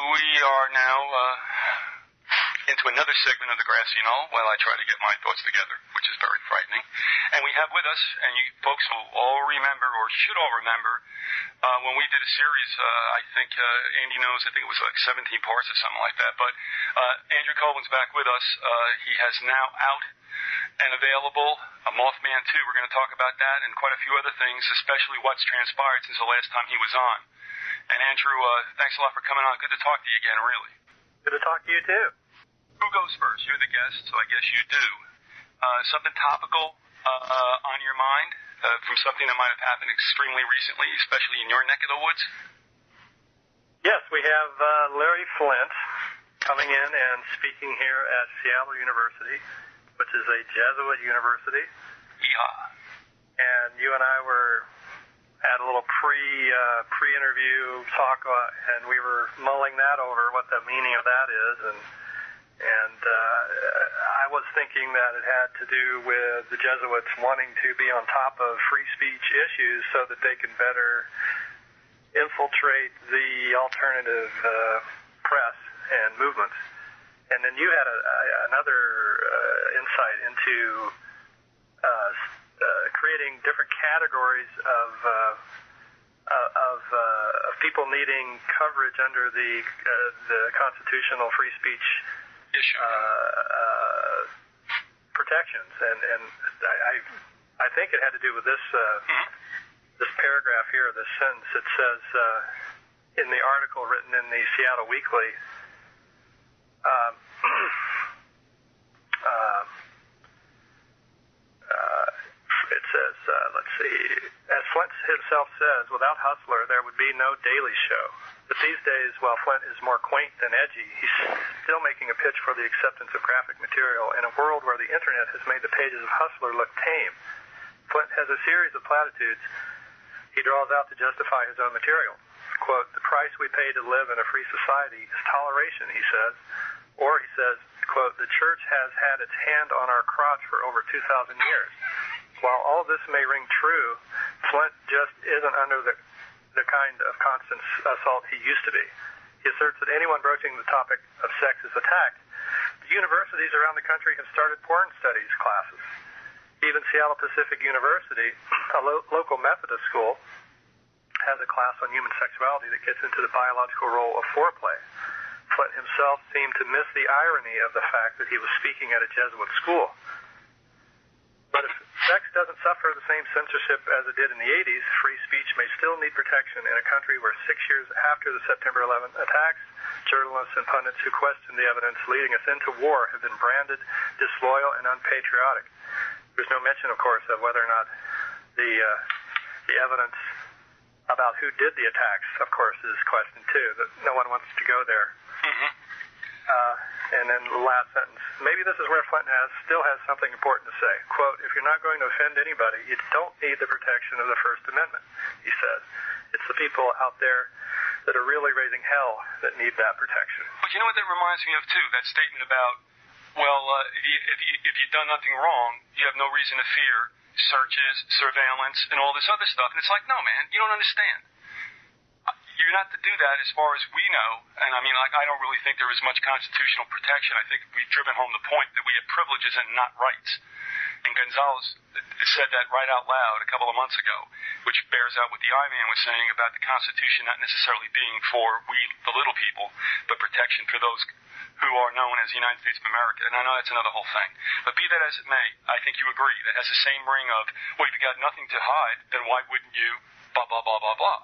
We are now into another segment of the Grassy Knoll while I try to get my thoughts together, which is very frightening. And we have with us, and you folks will all remember, or should all remember, when we did a series, I think Andy knows, I think it was like 17 parts or something like that, but Andrew Colvin's back with us. He has now out and available a Mothman 2. We're going to talk about that and quite a few other things, especially what's transpired since the last time he was on. And Andrew, thanks a lot for coming on. Good to talk to you again, really. Good to talk to you, too. Who goes first? You're the guest, so I guess you do. Something topical on your mind from something that might have happened extremely recently, especially in your neck of the woods? Yes, we have Larry Flint coming in and speaking here at Seattle University, which is a Jesuit university. Yeehaw. And you and I had a little pre-interview talk, and we were mulling that over, what the meaning of that is, and I was thinking that it had to do with the Jesuits wanting to be on top of free speech issues so that they can better infiltrate the alternative press and movements. And then you had another insight into creating different categories of people needing coverage under the constitutional free speech protections, and I think it had to do with this this paragraph here, this sentence. It says in the article written in the Seattle Weekly, it says, let's see, as Flint himself says, without Hustler, there would be no Daily Show. But these days, while Flint is more quaint than edgy, he's still making a pitch for the acceptance of graphic material in a world where the internet has made the pages of Hustler look tame. Flint has a series of platitudes he draws out to justify his own material. Quote, the price we pay to live in a free society is toleration, he says. Or he says, quote, the church has had its hand on our crotch for over 2,000 years. While all this may ring true, Flint just isn't under the kind of constant assault he used to be. He asserts that anyone broaching the topic of sex is attacked. The universities around the country have started porn studies classes. Even Seattle Pacific University, a local Methodist school, has a class on human sexuality that gets into the biological role of foreplay. Flint himself seemed to miss the irony of the fact that he was speaking at a Jesuit school. But if sex doesn't suffer the same censorship as it did in the 80s, free speech may still need protection in a country where 6 years after the September 11th attacks, journalists and pundits who question the evidence leading us into war have been branded disloyal and unpatriotic. There's no mention, of course, of whether or not the evidence about who did the attacks, of course, is questioned too. That no one wants to go there. Mm-hmm. And then the last sentence. Maybe this is where Flint still has something important to say. Quote, if you're not going to offend anybody, you don't need the protection of the First Amendment, he says. It's the people out there that are really raising hell that need that protection. But you know what that reminds me of, too? That statement about, well, if you've done nothing wrong, you have no reason to fear searches, surveillance, and all this other stuff. And it's like, no, man, you don't understand. You're not to do that as far as we know, and I mean, like, I don't really think there is much constitutional protection. I think we've driven home the point that we have privileges and not rights. And Gonzalez said that right out loud a couple of months ago, which bears out what the I-Man was saying about the Constitution not necessarily being for we, the little people, but protection for those who are known as the United States of America. And I know that's another whole thing. But be that as it may, I think you agree that has the same ring of, well, if you got nothing to hide, then why wouldn't you blah, blah, blah, blah, blah.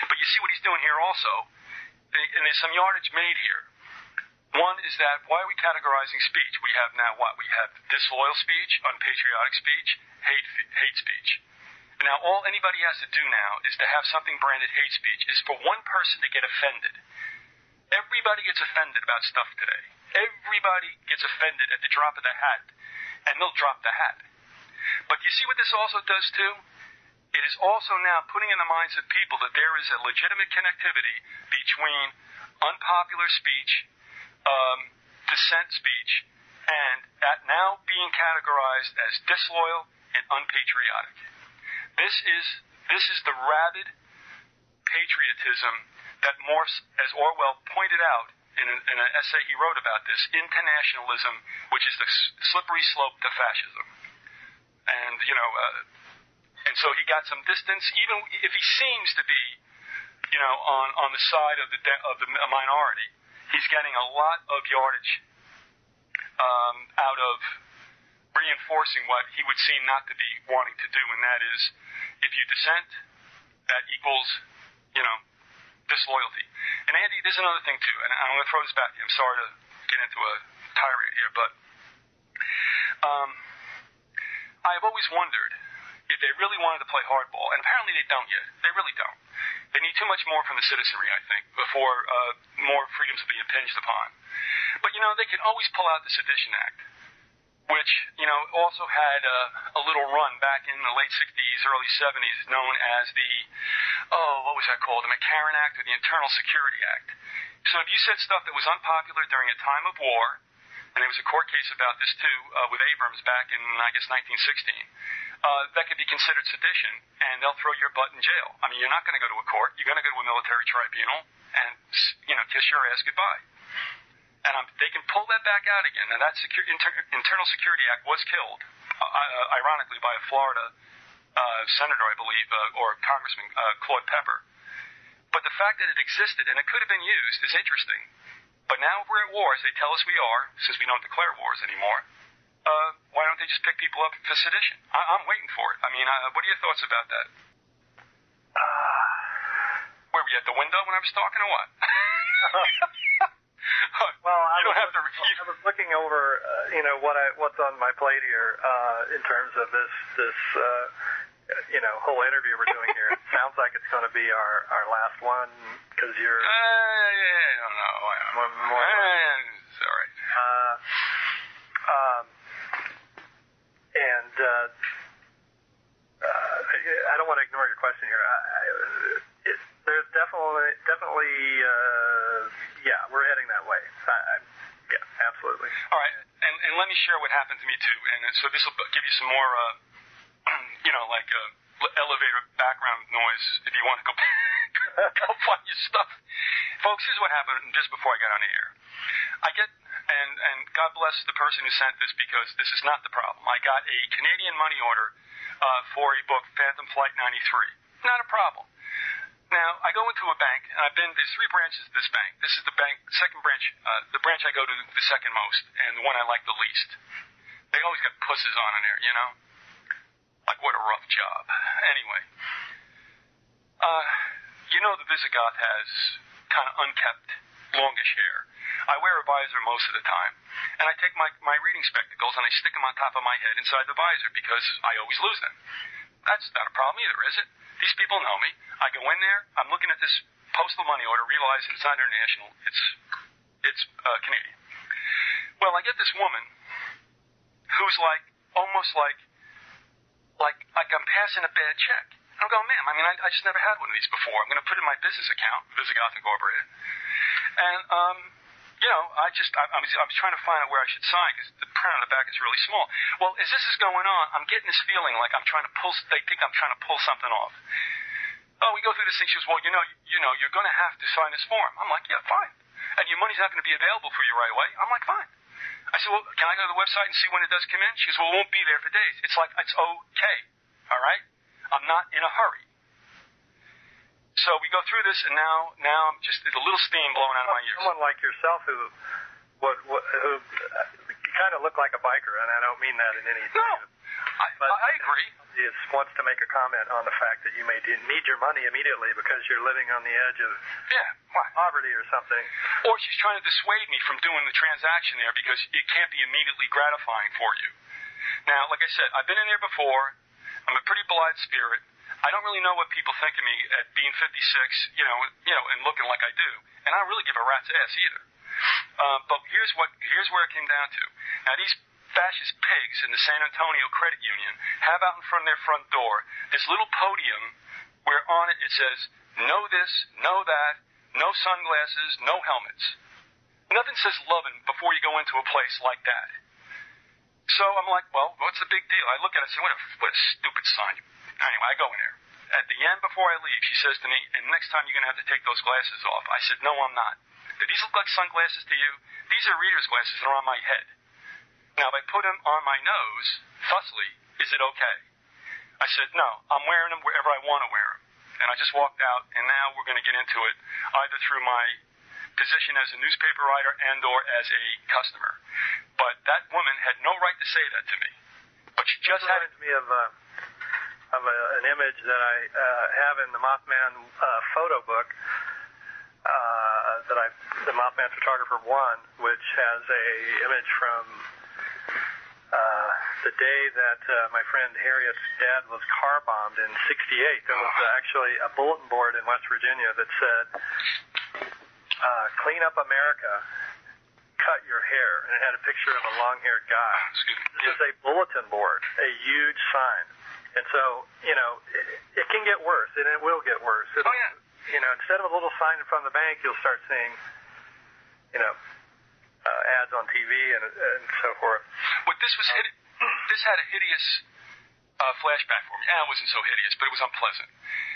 But you see what he's doing here also, and there's some yardage made here. One is that, why are we categorizing speech? We have now what? We have disloyal speech, unpatriotic speech, hate speech. And now all anybody has to do now is to have something branded hate speech is for one person to get offended. Everybody gets offended about stuff today. Everybody gets offended at the drop of the hat, and they'll drop the hat. But you see what this also does too? It is also now putting in the minds of people that there is a legitimate connectivity between unpopular speech, dissent speech, and that now being categorized as disloyal and unpatriotic. This is the rabid patriotism that morphs, as Orwell pointed out in an essay he wrote about this, internationalism, which is the slippery slope to fascism. And, and so he got some distance, even if he seems to be, on the side of the minority. He's getting a lot of yardage out of reinforcing what he would seem not to be wanting to do, and that is, if you dissent, that equals, disloyalty. And Andy, there's another thing too, and I'm going to throw this back to you. I'm sorry to get into a tirade here, but I have always wondered if they really wanted to play hardball, and apparently they don't yet. They really don't. They need too much more from the citizenry, I think, before more freedoms will be impinged upon. But, they can always pull out the Sedition Act, which, also had a little run back in the late 60s, early 70s, known as the, what was that called? The McCarran Act or the Internal Security Act. So if you said stuff that was unpopular during a time of war, and there was a court case about this too, with Abrams back in, I guess, 1916, that could be considered sedition, and they'll throw your butt in jail. I mean, you're not going to go to a court. You're going to go to a military tribunal and, kiss your ass goodbye. And they can pull that back out again. Now, that Internal Security Act was killed, ironically, by a Florida senator, I believe, or Congressman Claude Pepper. But the fact that it existed, and it could have been used, is interesting. But now we're at war, as they tell us we are, since we don't declare wars anymore. why don't they just pick people up for sedition? I'm waiting for it. I mean, what are your thoughts about that? Where were you at the window when I was talking, or what? Well, I was looking over, what's on my plate here in terms of this whole interview we're doing here. It sounds like it's going to be our last one because you're. I don't know. It's all right. I don't want to ignore your question here. There's definitely, we're heading that way. Yeah, absolutely. All right, and let me share what happened to me too, and so this will give you some more, elevator background noise if you want to go find your stuff. Folks, here's what happened just before I got on the air. I get, and God bless the person who sent this because this is not the problem. I got a Canadian money order for a book, Phantom Flight 93. Not a problem. Now, I go into a bank, and there's 3 branches of this bank. This is the bank, second branch, the branch I go to the second most, and the one I like the least. They always got pusses on in there, you know? Like, what a rough job. Anyway, the Vyzygoth has kind of unkept, longish hair. I wear a visor most of the time, and I take my reading spectacles and I stick them on top of my head inside the visor because I always lose them. That's not a problem either, is it? These people know me. I go in there, I'm looking at this postal money order, realizing it's not international, it's Canadian. Well, I get this woman who's almost like I'm passing a bad check. I'm going, ma'am, I just never had one of these before. I'm going to put in my business account, Vyzygoth Incorporated. And, I was trying to find out where I should sign because the print on the back is really small. Well, as this is going on, I'm getting this feeling like they think I'm trying to pull something off. Oh, we go through this thing. She goes, well, you're going to have to sign this form. I'm like, yeah, fine. And your money's not going to be available for you right away. I'm like, fine. I said, well, can I go to the website and see when it does come in? She goes, well, it won't be there for days. It's like, it's okay. All right? I'm not in a hurry. So we go through this, and now I'm just, there's a little steam blowing out of my ears. Someone like yourself who kind of look like a biker, and I don't mean that in any. No, I agree. He wants to make a comment on the fact that you may need your money immediately because you're living on the edge of poverty or something. Or she's trying to dissuade me from doing the transaction there because it can't be immediately gratifying for you. Now, like I said, I've been in there before. I'm a pretty blithe spirit. I don't really know what people think of me at being 56, and looking like I do. And I don't really give a rat's ass either. But here's where it came down to. Now, these fascist pigs in the San Antonio Credit Union have out in front of their front door this little podium where on it says, no this, no that, no sunglasses, no helmets. Nothing says lovin' before you go into a place like that. So I'm like, well, what's the big deal? I look at it and say, what a stupid sign. Anyway, I go in there. At the end, before I leave, she says to me, and next time you're going to have to take those glasses off. I said, no, I'm not. Do these look like sunglasses to you? These are reader's glasses that are on my head. Now, if I put them on my nose, fussily, is it okay? I said, no, I'm wearing them wherever I want to wear them. And I just walked out, and now we're going to get into it, either through my position as a newspaper writer and or as a customer. But that woman had no right to say that to me. But she just had me of an image that I have in the Mothman photo book that the Mothman Photographer 1, which has a image from the day that my friend Harriet's dad was car bombed in '68. There was actually a bulletin board in West Virginia that said, "Clean up America, cut your hair," and it had a picture of a long-haired guy. This is a bulletin board, a huge sign. And so, it can get worse, and it will get worse. Instead of a little sign in front of the bank, you'll start seeing, ads on TV and so forth. But this had a hideous flashback for me. It wasn't so hideous, but it was unpleasant.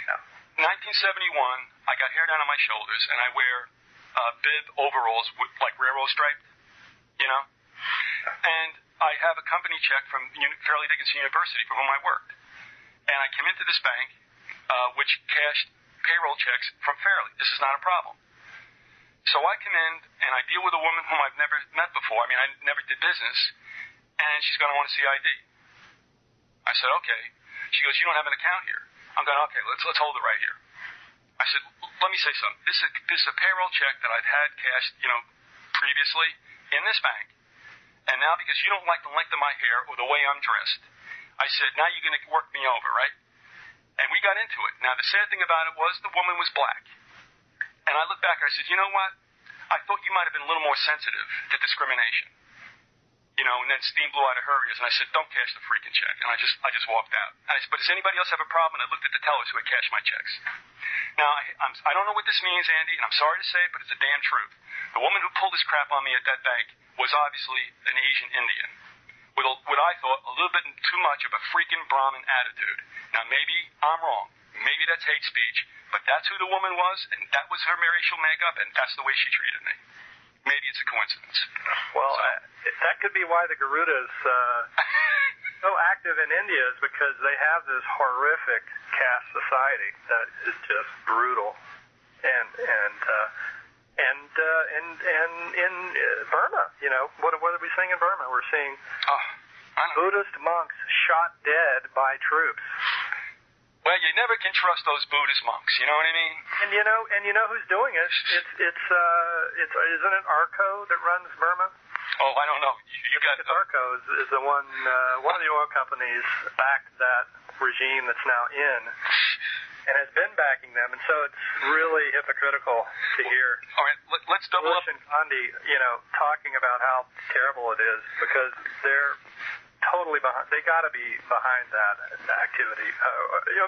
Yeah. 1971, I got hair down on my shoulders, and I wear bib overalls with railroad striped, And I have a company check from Fairleigh Dickinson University for whom I worked. And I came into this bank, which cashed payroll checks from Fairleigh. This is not a problem. So I come in, and I deal with a woman whom I've never met before. I never did business. and she's going to want to see ID. I said, okay. She goes, you don't have an account here. I'm going, okay, let's hold it right here. I said, let me say something. This is a payroll check that I've had cashed, previously in this bank. And now because you don't like the length of my hair or the way I'm dressed, I said, now you're going to work me over, right? And we got into it. Now, the sad thing about it was the woman was black. And I looked back and I said, you know what? I thought you might have been a little more sensitive to discrimination. And then steam blew out of her ears, and I said, don't cash the freaking check. And I just walked out. And I said, but does anybody else have a problem? And I looked at the tellers who had cashed my checks. Now, I don't know what this means, Andy, and I'm sorry to say it, but it's the damn truth. The woman who pulled this crap on me at that bank was obviously an Asian Indian with what I thought a little bit too much of a freaking Brahmin attitude. Now, maybe I'm wrong. Maybe that's hate speech, but that's who the woman was, and that was her racial makeup, and that's the way she treated me. Maybe it's a coincidence. Well, that could be why the Garuda's so active in India, is because they have this horrific caste society that is just brutal, and in Burma, what are we seeing in Burma? We're seeing Buddhist monks shot dead by troops. Well, you never can trust those Buddhist monks. You know what I mean? And you know who's doing it? Isn't it Arco that runs Burma? Oh, I don't know. You got Arco is the one of the oil companies backed that regime that's now in, and has been backing them, and so it's really hypocritical to hear. All right, let's double up. Bush and Gandhi, talking about how terrible it is, because they're totally behind. They got to be behind that activity.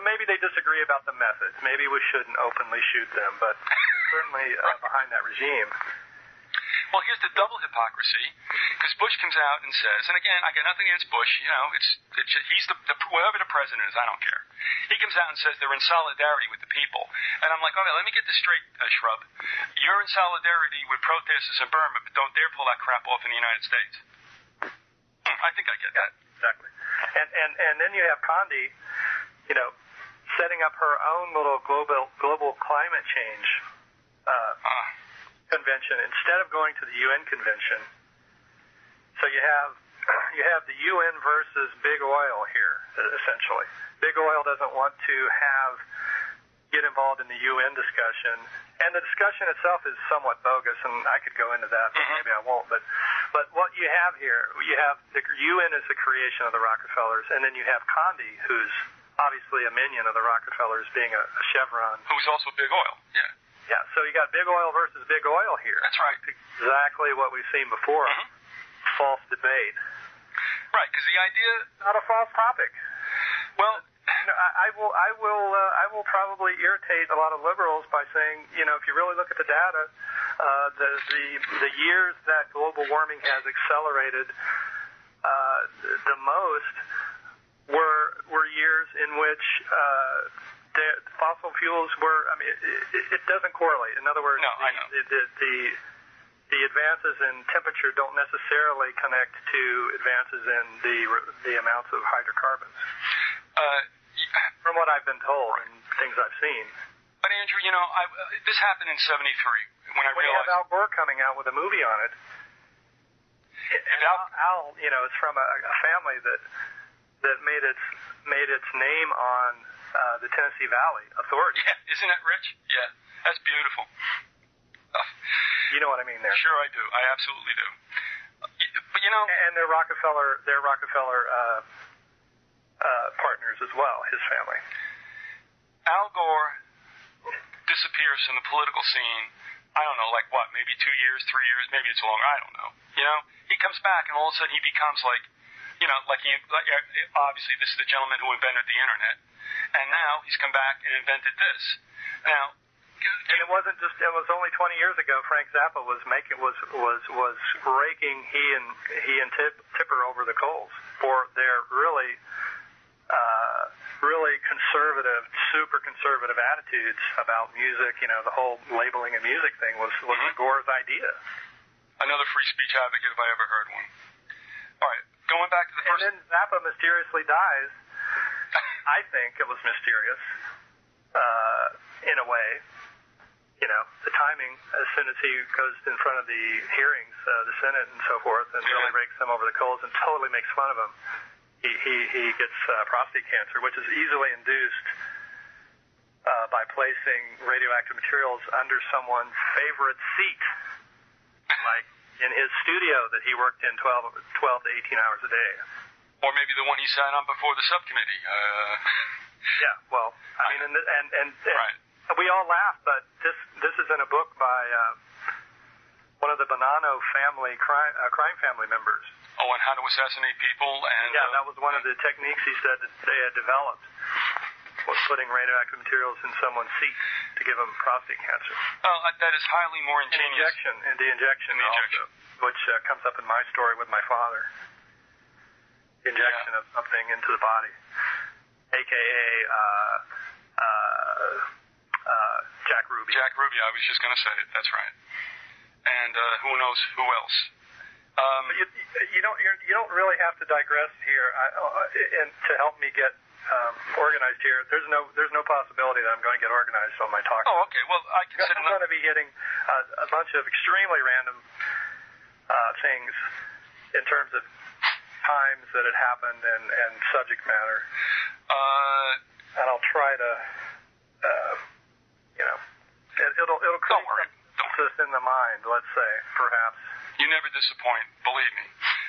Maybe they disagree about the methods. Maybe we shouldn't openly shoot them, but certainly behind that regime. Well, here's the double hypocrisy, because Bush comes out and says, and again, I got nothing against Bush. He's whoever the president is, I don't care. He comes out and says they're in solidarity with the people, and I'm like, okay, let me get this straight, Shrub. You're in solidarity with protesters in Burma, but don't dare pull that crap off in the United States. I think I get that. Exactly. And then you have Condi, setting up her own little global climate change convention instead of going to the UN convention. So you have the UN versus big oil here, essentially. Big oil doesn't want to get involved in the UN discussion, and the discussion itself is somewhat bogus, and I could go into that, but maybe I won't. But what you have here, you have the UN is the creation of the Rockefellers, and then you have Condi, who's obviously a minion of the Rockefellers, being a Chevron. Who's also big oil, yeah. Yeah, so you got big oil versus big oil here. That's right. Exactly what we've seen before. False debate. Right, because the idea... Not a false topic. Well... I will probably irritate a lot of liberals by saying, if you really look at the data, the years that global warming has accelerated the most were years in which the fossil fuels were. I mean, it doesn't correlate. In other words, no, I know. The advances in temperature don't necessarily connect to advances in the amounts of hydrocarbons. From what I've been told and things I've seen. But Andrew, this happened in '73 when I realized. You have Al Gore coming out with a movie on it. And Al, is from a family that made its name on the Tennessee Valley Authority. Yeah, isn't that rich? Yeah, that's beautiful. You know what I mean there. Sure, I do. I absolutely do. But and their Rockefeller partners as well, his family. Al Gore disappears from the political scene, I don't know, like what, maybe 2 years, 3 years, maybe it's longer, I don't know. He comes back and all of a sudden he becomes obviously this is the gentleman who invented the internet, and now he's come back and invented this. Now, and it was only 20 years ago Frank Zappa was raking he and Tipper over the coals for their really conservative, super conservative attitudes about music. The whole labeling and music thing was Gore's idea. Another free speech advocate if I ever heard one. All right, going back to the first... And then Zappa mysteriously dies. I think it was mysterious, in a way. the timing, as soon as he goes in front of the hearings, the Senate and so forth, and really rakes them over the coals and totally makes fun of him, he gets prostate cancer, which is easily induced by placing radioactive materials under someone's favorite seat, like in his studio that he worked in 12 to 18 hours a day. Or maybe the one he sat on before the subcommittee. Yeah, well, I mean, and right. We all laugh, but this is in a book by one of the Bonanno family crime family members. Oh, and how to assassinate people, and that was one of the techniques he said that they had developed, was putting radioactive materials in someone's seat to give them prostate cancer. Oh, that is highly more ingenious. The injection also, which comes up in my story with my father. The injection of something into the body, a.k.a. Jack Ruby. Jack Ruby, I was just going to say it. That's right. And who knows who else? You don't really have to digress here, and to help me get organized here. There's no possibility that I'm going to get organized on my talk. Oh, okay. Well, I consider I'm going to be hitting a bunch of extremely random things in terms of times that it happened and subject matter. And I'll try to, it'll create some in the mind, let's say, perhaps. You never disappoint, believe me.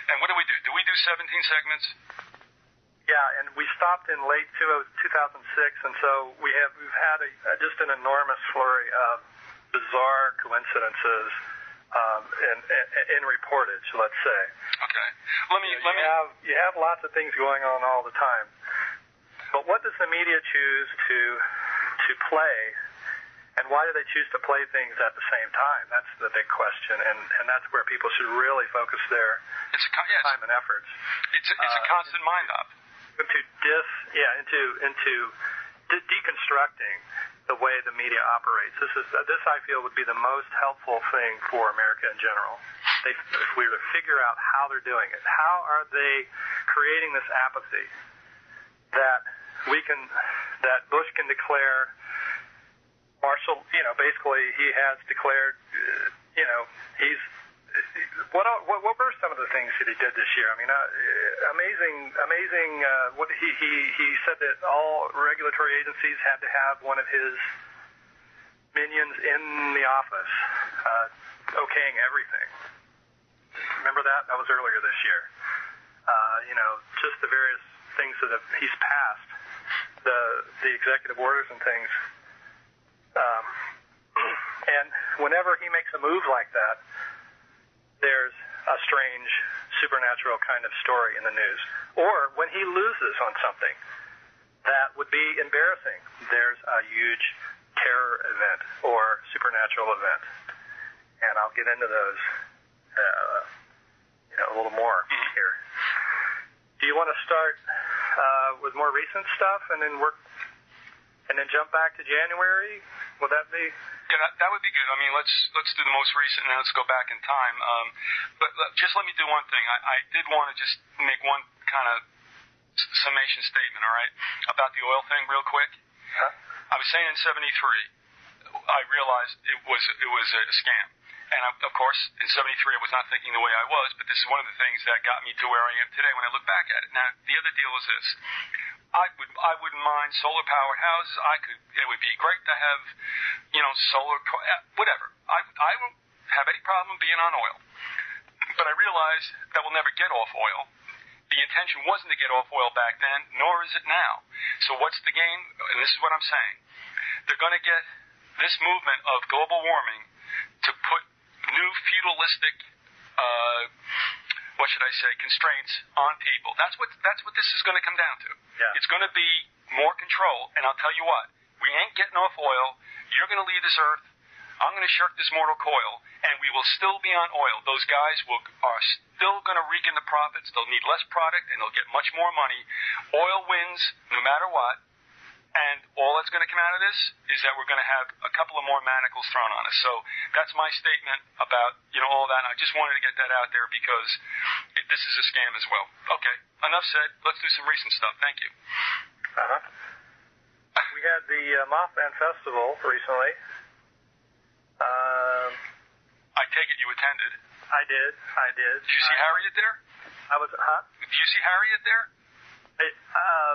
And what do? Do we do 17 segments? Yeah, and we stopped in late 2006, and so we've had just an enormous flurry of bizarre coincidences in reportage, let's say. Okay. You have lots of things going on all the time, but what does the media choose to play? And why do they choose to play things at the same time? That's the big question, and that's where people should really focus their time and efforts. It's a constant mind-up. Into deconstructing the way the media operates. This I feel would be the most helpful thing for America in general. If we were to figure out how they're doing it, how are they creating this apathy that Bush can declare. Marshall, basically he has declared, he's, what were some of the things that he did this year? I mean, amazing, what he said that all regulatory agencies had to have one of his minions in the office, okaying everything. Remember that? That was earlier this year. Just the various things that he's passed, the executive orders and things. And whenever he makes a move like that, there's a strange supernatural kind of story in the news. Or when he loses on something that would be embarrassing, there's a huge terror event or supernatural event. And I'll get into those a little more here. Do you want to start with more recent stuff and then jump back to January? Would that be? Yeah, that would be good. I mean, let's do the most recent and let's go back in time. But just let me do one thing. I did want to just make one kind of summation statement, all right, about the oil thing real quick. Huh? I was saying in '73, I realized it was a scam. And of course, in '73, I was not thinking the way I was, but this is one of the things that got me to where I am today when I look back at it. Now, the other deal is this. I wouldn't mind solar powered houses. It would be great to have, solar, whatever. I won't have any problem being on oil. But I realize that we'll never get off oil. The intention wasn't to get off oil back then, nor is it now. So what's the game? And this is what I'm saying. They're going to get this movement of global warming to put new feudalistic, constraints on people. That's what this is going to come down to. Yeah. It's going to be more control, and I'll tell you what, we ain't getting off oil. You're going to leave this earth. I'm going to shirk this mortal coil, and we will still be on oil. Those guys are still going to rake in the profits. They'll need less product, and they'll get much more money. Oil wins no matter what. And all that's going to come out of this is that we're going to have a couple of more manacles thrown on us. So that's my statement about, all that. And I just wanted to get that out there because this is a scam as well. Okay, enough said. Let's do some recent stuff. Thank you. We had the Mothman Festival recently. take it you attended. I did. Did you see Harriet there? Did you see Harriet there?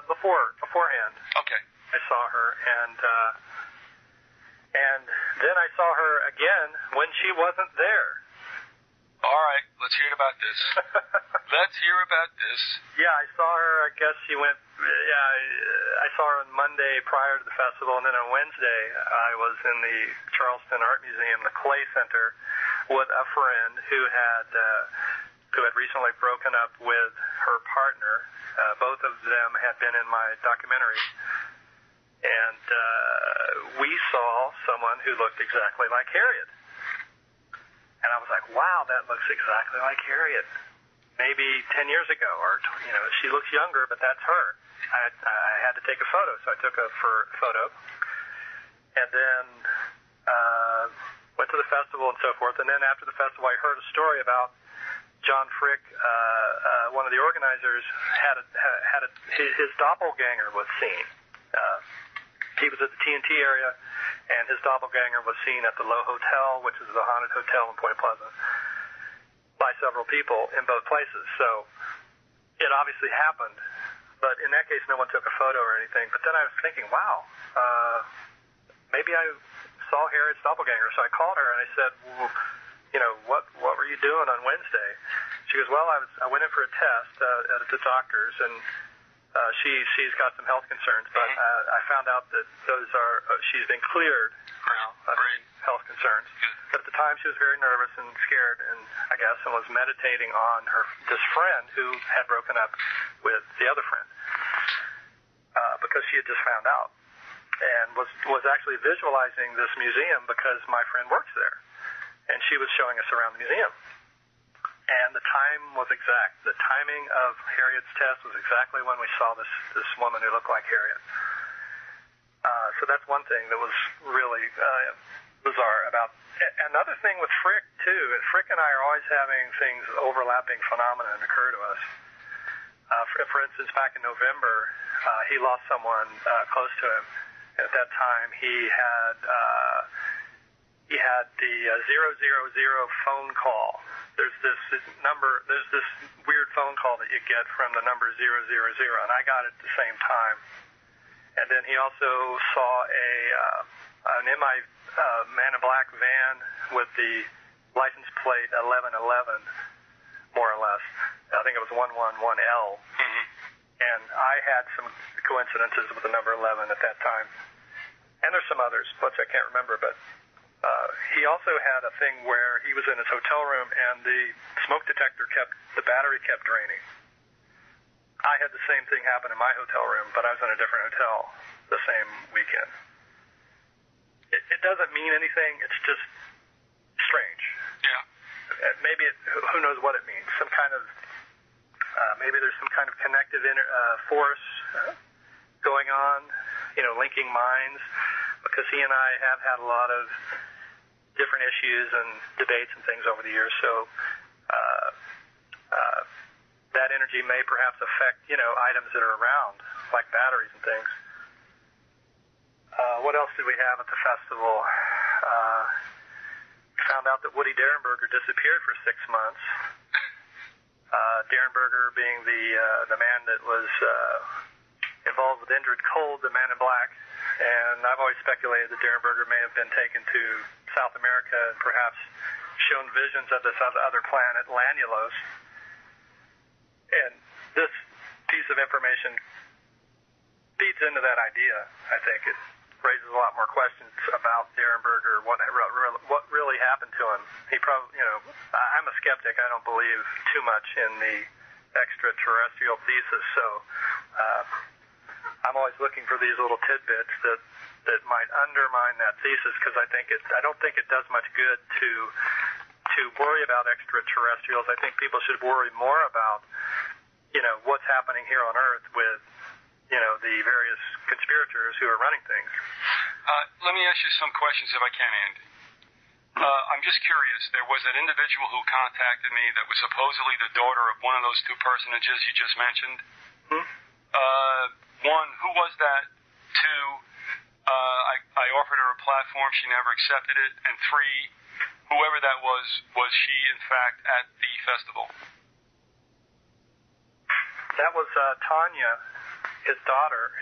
Beforehand. Okay. I saw her, and then I saw her again when she wasn't there. All right, let's hear about this. Yeah, I saw her. I guess she went. I saw her on Monday prior to the festival, and then on Wednesday I was in the Charleston Art Museum, the Clay Center, with a friend who had recently broken up with her partner. Both of them had been in my documentary, and we saw someone who looked exactly like Harriet. And I was like, wow, that looks exactly like Harriet. Maybe 10 years ago, or, she looks younger, but that's her. I had to take a photo, so I took a photo. And then went to the festival and so forth. And then after the festival, I heard a story about John Frick, one of the organizers, his doppelganger was seen. He was at the TNT area, and his doppelganger was seen at the Low Hotel, which is the haunted hotel in Point Pleasant, by several people in both places. So it obviously happened, but in that case, no one took a photo or anything. But then I was thinking, wow, maybe I saw Harriet's doppelganger. So I called her and I said, well, what were you doing on Wednesday? She goes, well, I went in for a test at the doctor's, and she's got some health concerns, but I found out that she's been cleared now of health concerns. But at the time, she was very nervous and scared, and I guess, and was meditating on this friend who had broken up with the other friend because she had just found out, and was actually visualizing this museum because my friend works there, and she was showing us around the museum. And the time was exact. The timing of Harriet's test was exactly when we saw this woman who looked like Harriet. So that's one thing that was really bizarre about. Another thing with Frick, too, Frick and I are always having things, overlapping phenomena occur to us. For instance, back in November, he lost someone close to him. At that time, he had the 000 phone call. There's this weird phone call that you get from the number 000, and I got it at the same time. And then he also saw an Man in Black van with the license plate 1111, more or less. I think it was 111L. Mm-hmm. And I had some coincidences with the number 11 at that time. And there's some others, which I can't remember, but he also had a thing where he was in his hotel room and the smoke detector the battery kept draining. I had the same thing happen in my hotel room, but I was in a different hotel the same weekend. It doesn't mean anything. It's just strange. Yeah. Maybe who knows what it means. Some kind of, maybe there's some kind of connective force going on, linking minds, because he and I have had a lot of different issues and debates and things over the years. So that energy may perhaps affect, items that are around, like batteries and things. What else did we have at the festival? We found out that Woody Derenberger disappeared for 6 months. Derenberger being the man that was involved with Indrid Cold, the Man in Black. And I've always speculated that Derenberger may have been taken to South America and perhaps shown visions of this other planet, Lanulos. And this piece of information feeds into that idea. I think it raises a lot more questions about Derenberger, what really happened to him. He probably, I'm a skeptic. I don't believe too much in the extraterrestrial thesis, so I'm always looking for these little tidbits that might undermine that thesis, because I don't think it does much good to worry about extraterrestrials. I think people should worry more about, what's happening here on Earth with, the various conspirators who are running things. Let me ask you some questions if I can, Andy. I'm just curious. There was an individual who contacted me that was supposedly the daughter of one of those two personages you just mentioned. One, who was that? Two, I offered her a platform. She never accepted it. And three, who whoever that was she in fact at the festival? That was Tanya, his daughter.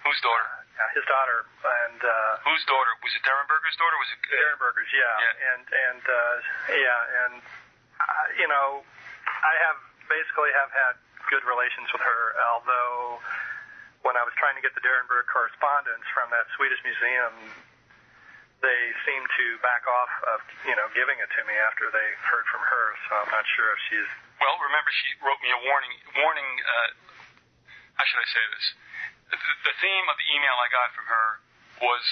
Whose daughter? His daughter, and whose daughter? Was it Derenberger's daughter? Was it Derenberger's? Yeah. And you know, I basically have had good relations with her, although when I was trying to get the Derenberger correspondence from that Swedish museum, they seemed to back off of, you know, giving it to me after they heard from her, so I'm not sure if she's... Well, remember, she wrote me a warning, how should I say this? The theme of the email I got from her was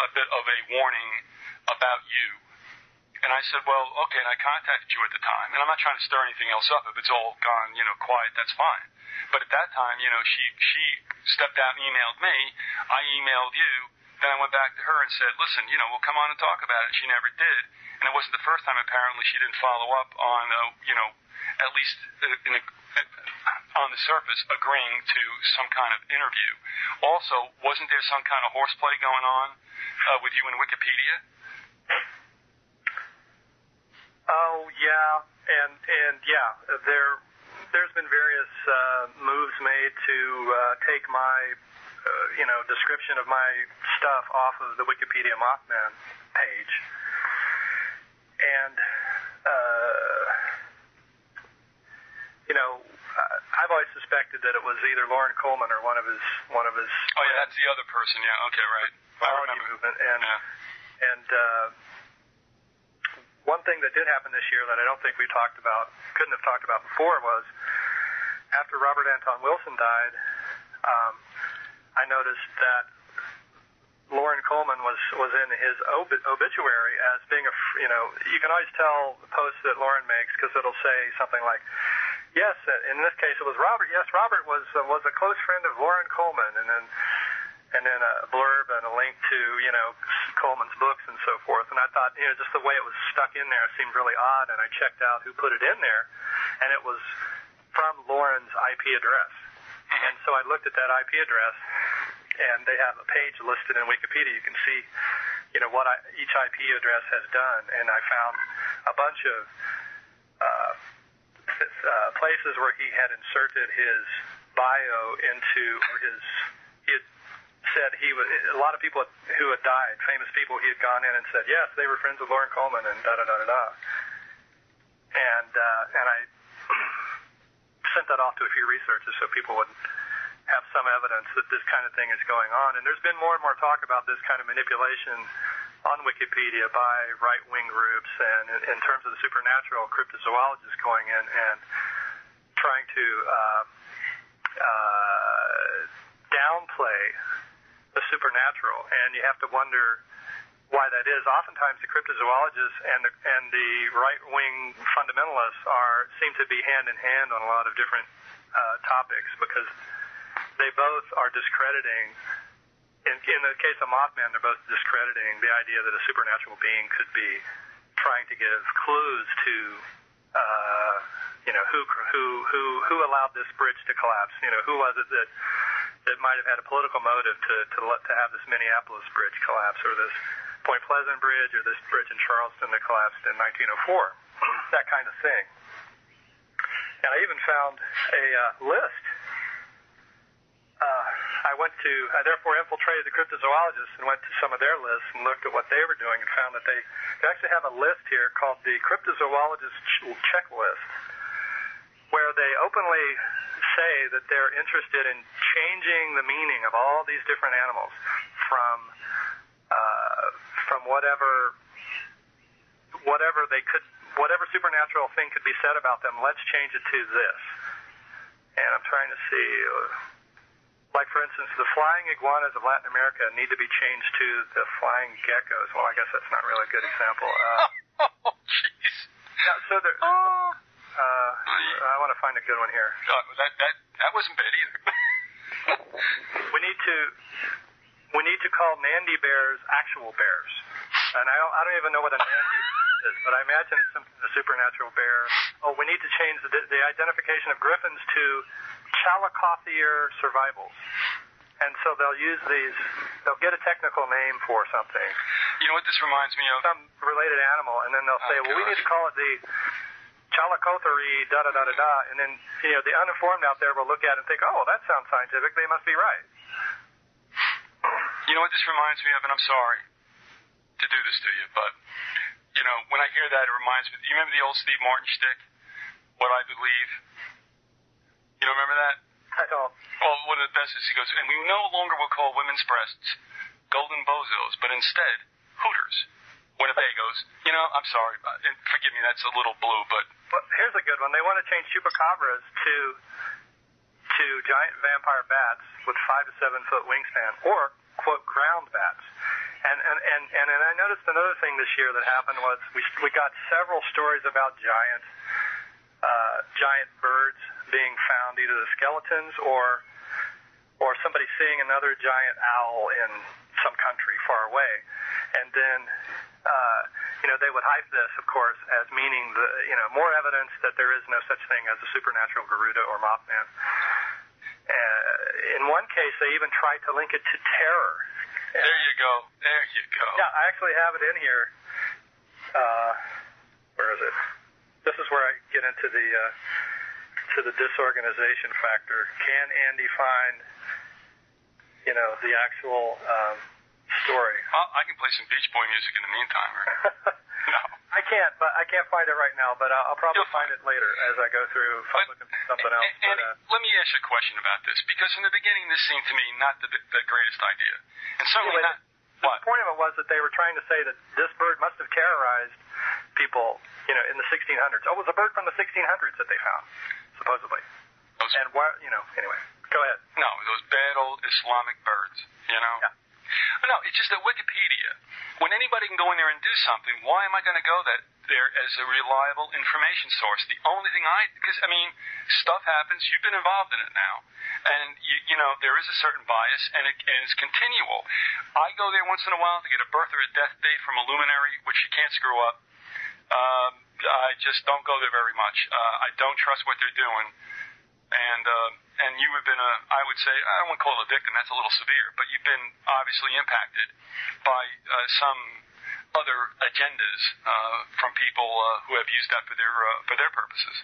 a bit of a warning about you. And I said, well, okay, and I contacted you at the time, and I'm not trying to stir anything else up. If it's all gone, you know, quiet, that's fine. But at that time, you know, she stepped out and emailed me. I emailed you. Then I went back to her and said, listen, you know, we'll come on and talk about it. And she never did. And it wasn't the first time, apparently, she didn't follow up on, you know, at least on the surface, agreeing to some kind of interview. Also, wasn't there some kind of horseplay going on with you in Wikipedia? Oh, yeah. And yeah, there's been various moves made to take my you know, description of my stuff off of the Wikipedia Mothman page. And, you know, I've always suspected that it was either Loren Coleman or one of his. Oh yeah, that's the other person. Yeah, okay, right. I remember. Movement. And one thing that did happen this year that I don't think we couldn't have talked about before was after Robert Anton Wilson died. I noticed that Loren Coleman was in his obituary as being you know, you can always tell the posts that Loren makes because it'll say something like, yes, in this case it was Robert. Yes, Robert was a close friend of Loren Coleman, and then a blurb and a link to, you know, Coleman's books and so forth. And I thought, you know, just the way it was stuck in there seemed really odd, and I checked out who put it in there, and it was from Loren's IP address. And so I looked at that IP address, and they have a page listed in Wikipedia. You can see, you know, what each IP address has done. And I found a bunch of places where he had inserted his bio into, or he had said a lot of people who had died, famous people, he had gone in and said, yes, they were friends with Loren Coleman, and da-da-da-da-da. And I sent that off to a few researchers so people would have some evidence that this kind of thing is going on. And there's been more and more talk about this kind of manipulation on Wikipedia by right-wing groups, and in terms of the supernatural, cryptozoologists going in and trying to downplay the supernatural. And you have to wonder why that is. Oftentimes the cryptozoologists and the right-wing fundamentalists seem to be hand in hand on a lot of different topics, because they both are discrediting, in the case of Mothman, they're both discrediting the idea that a supernatural being could be trying to give clues to you know, who allowed this bridge to collapse. You know, who was it that might have had a political motive to have this Minneapolis bridge collapse, or this Point Pleasant Bridge, or this bridge in Charleston that collapsed in 1904, that kind of thing. And I even found a list. I therefore infiltrated the cryptozoologists and went to some of their lists and looked at what they were doing, and found that they actually have a list here called the Cryptozoologist Checklist, where they openly say that they're interested in changing the meaning of all these different animals from whatever supernatural thing could be said about them. Let's change it to this. And I'm trying to see, like for instance, the flying iguanas of Latin America need to be changed to the flying geckos. Well, I guess that's not really a good example. Oh, jeez. Yeah, so I want to find a good one here. That wasn't bad either. We need to call Nandy bears actual bears. And I don't even know what a Nandy is, but I imagine it's a supernatural bear. Oh, we need to change the identification of griffins to Chalicothier survivals. And so they'll get a technical name for something. You know what this reminds me of? Some related animal, and then they'll say, well, we need to call it the Chalacotheri, da-da-da-da-da, and then, the uninformed out there will look at it and think, oh, that sounds scientific, they must be right. You know what this reminds me of, and I'm sorry to do this to you, but, when I hear that, it reminds me, you remember the old Steve Martin shtick? What I believe? You don't remember that? I don't. Well, one of the best is he goes, and we no longer will call women's breasts golden bozos, but instead, hooters. Winnebago's. I'm sorry, and forgive me, that's a little blue, but... Well, here's a good one. They want to change chupacabras to giant vampire bats with 5 to 7 foot wingspan, or, quote, ground bats. And I noticed another thing this year that happened was we got several stories about giant birds being found, either the skeletons or somebody seeing another giant owl in some country far away. And then, they would hype this, of course, as meaning more evidence that there is no such thing as a supernatural Garuda or Mothman. In one case, they even tried to link it to terror. There you go. Yeah, I actually have it in here. Where is it? This is where I get into the disorganization factor. Can Andy find, the actual story? I can play some Beach Boy music in the meantime. Right? No. I can't find it right now, but I'll probably find it later as I go through looking for something else. And let me ask you a question about this, because in the beginning this seemed to me not the greatest idea. And certainly not... What? The point of it was that they were trying to say that this bird must have terrorized people, in the 1600s. Oh, it was a bird from the 1600s that they found, supposedly. Anyway, go ahead. No, those bad old Islamic birds, Yeah. No, it's just that Wikipedia, when anybody can go in there and do something, why am I going to go there as a reliable information source? The only thing because stuff happens, you've been involved in it now, and there is a certain bias, and it's continual. I go there once in a while to get a birth or a death date from a luminary, which you can't screw up. I just don't go there very much. I don't trust what they're doing. And you have been I would say, I don't want to call it a victim, that's a little severe, but you've been obviously impacted by some other agendas from people who have used that for their purposes.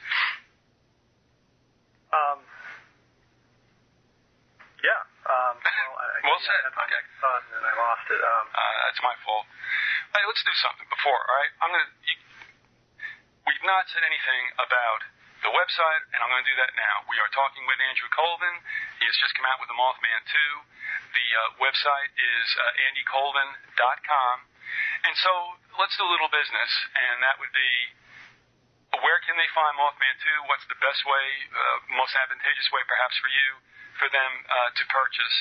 Yeah. Well said. I had my Okay. thought and I lost it. That's my fault. Hey, let's do something before, all right? We've not said anything about the website, and I'm going to do that now. We are talking with Andrew Colvin. He has just come out with the Mothman 2. The website is andycolvin.com. And so let's do a little business, and that would be, where can they find Mothman 2? What's the best way, most advantageous way perhaps for them to purchase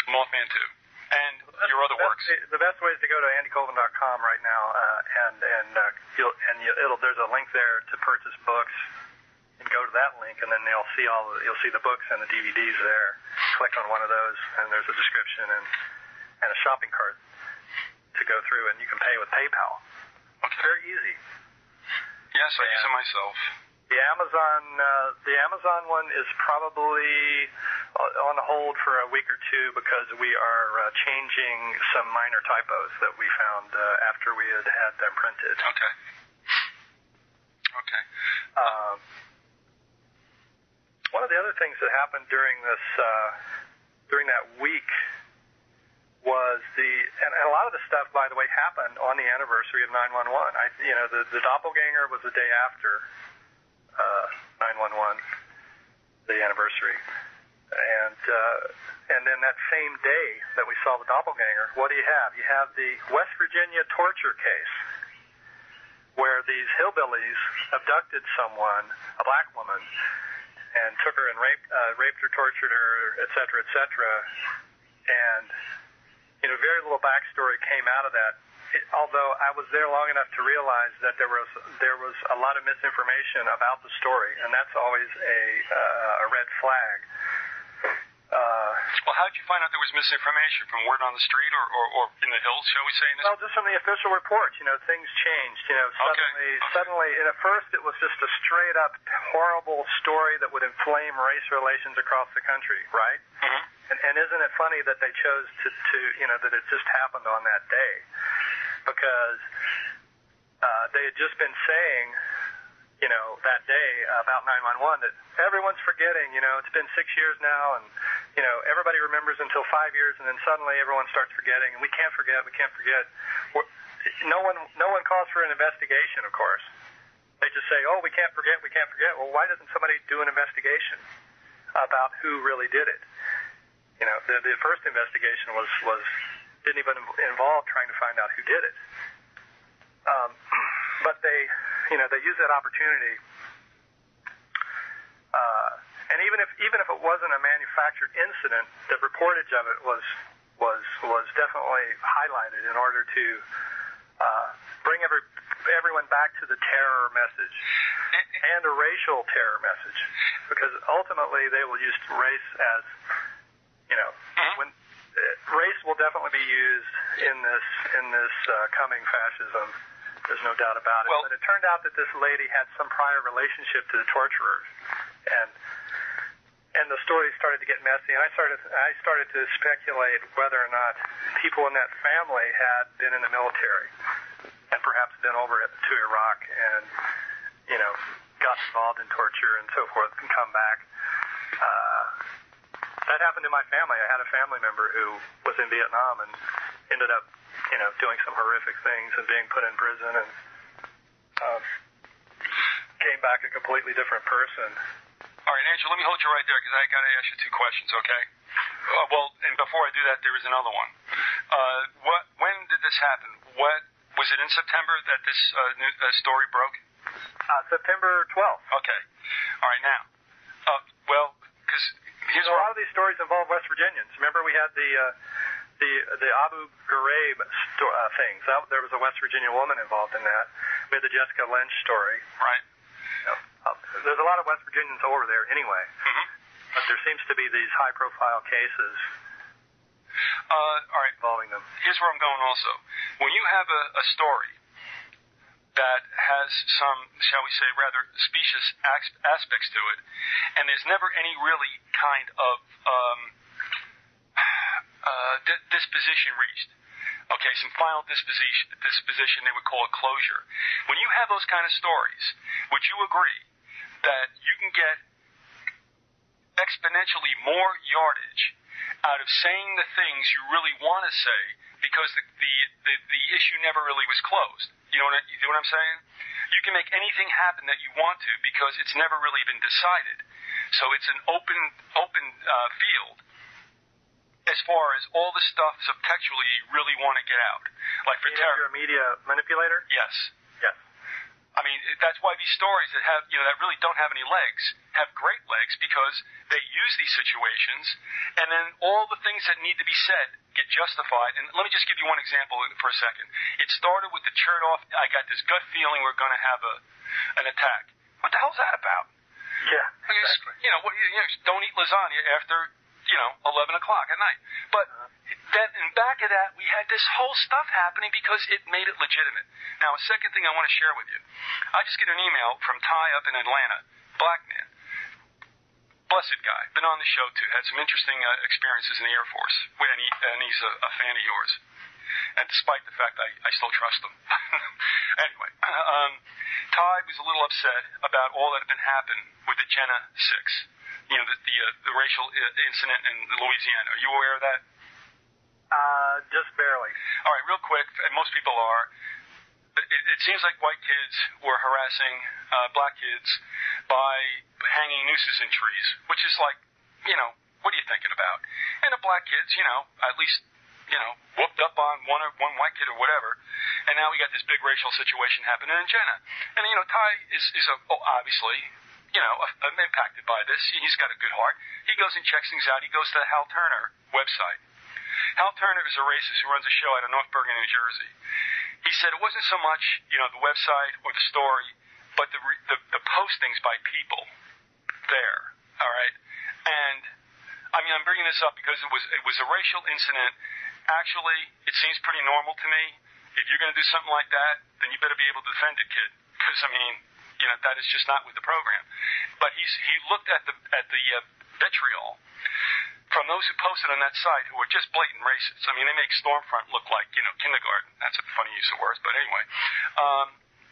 Mothman 2? And your other works. The best way is to go to andycolvin.com right now, there's a link there to purchase books, and go to that link, and then you'll see the books and the DVDs there. Click on one of those, and there's a description and a shopping cart to go through, and you can pay with PayPal. It's very easy. Yes, I use it myself. The Amazon one is probably on hold for a week or two because we are changing some minor typos that we found after we had them printed. Okay. One of the other things that happened during that week was and a lot of the stuff, by the way, happened on the anniversary of 9/11. The doppelganger was the day after 9/11, the anniversary, and then that same day that we saw the doppelganger, what do you have? You have the West Virginia torture case, where these hillbillies abducted someone, a black woman, and took her and raped her, tortured her, et cetera, and very little backstory came out of that. Although I was there long enough to realize that there was a lot of misinformation about the story, and that's always a red flag. Well, how did you find out there was misinformation? From word on the street or in the hills, shall we say? Well, just from the official reports. Things changed. Suddenly, and at first it was just a straight-up horrible story that would inflame race relations across the country, right? Mm-hmm. And isn't it funny that they chose to that it just happened on that day? Because they had just been saying, that day about 911 that everyone's forgetting, it's been 6 years now, and, everybody remembers until 5 years, and then suddenly everyone starts forgetting, and we can't forget. No one calls for an investigation, of course. They just say, oh, we can't forget. Well, why doesn't somebody do an investigation about who really did it? The first investigation didn't even involve trying to find out who did it. But they use that opportunity. And even if it wasn't a manufactured incident, the reportage of it was definitely highlighted in order to bring everyone back to the terror message and a racial terror message, because ultimately they will use race as when race will definitely be used in this coming fascism. There's no doubt about it. But it turned out that this lady had some prior relationship to the torturers, and the story started to get messy. And I started to speculate whether or not people in that family had been in the military and perhaps been over to Iraq and got involved in torture and so forth and come back. That happened to my family. I had a family member who was in Vietnam and ended up, doing some horrific things and being put in prison, and came back a completely different person. All right, Angel, let me hold you right there because I got to ask you two questions, okay? And before I do that, there is another one. When did this happen? Was it in September that this story broke? September 12th. Okay. All right, now. Because here's a lot of these stories involve West Virginians. Remember, we had the Abu Ghraib things. There was a West Virginia woman involved in that. We had the Jessica Lynch story. Right. There's a lot of West Virginians over there anyway. Mm-hmm. But there seems to be these high-profile cases all right. involving them. Here's where I'm going also. When you have a story that has some, shall we say, rather specious aspects to it, and there's never any really kind of disposition reached. Okay, some final disposition they would call a closure. When you have those kind of stories, would you agree that you can get exponentially more yardage out of saying the things you really want to say because the issue never really was closed? You know what I'm saying? You can make anything happen that you want to because it's never really been decided. So it's an open field as far as all the stuff subtextually you really want to get out. Like for terror. You're a media manipulator? Yes. Yes. I mean, that's why these stories that have, that really don't have any legs have great legs because they use these situations and then all the things that need to be said get justified. And let me just give you one example for a second. It started with the churn off. I got this gut feeling we're going to have an attack. What the hell's that about? Yeah, exactly. Don't eat lasagna after 11 o'clock at night. But then in back of that, we had this whole stuff happening because it made it legitimate. Now, a second thing I want to share with you. I just get an email from Ty up in Atlanta, black man. Blessed guy. Been on the show, too. Had some interesting experiences in the Air Force. And he's a fan of yours. And despite the fact I still trust him. Anyway, Ty was a little upset about all that had been happening with the Jenna 6. The racial incident in Louisiana. Are you aware of that? Just barely. All right, real quick, and most people are. It seems like white kids were harassing black kids by hanging nooses in trees, which is like, what are you thinking about? And the black kids, at least, whooped up on one white kid or whatever, and now we got this big racial situation happening in Jenna. And, Ty is obviously, impacted by this. He's got a good heart. He goes and checks things out. He goes to the Hal Turner website. Hal Turner is a racist who runs a show out of North Bergen, New Jersey. He said it wasn't so much, the website or the story, but the postings by people there. All right, and I mean I'm bringing this up because it was a racial incident. Actually, it seems pretty normal to me. If you're going to do something like that, then you better be able to defend it, kid. Because I mean, that is just not with the program. But he looked at the vitriol from those who posted on that site who were just blatant racists. I mean, they make Stormfront look like, kindergarten. That's a funny use of words, but anyway.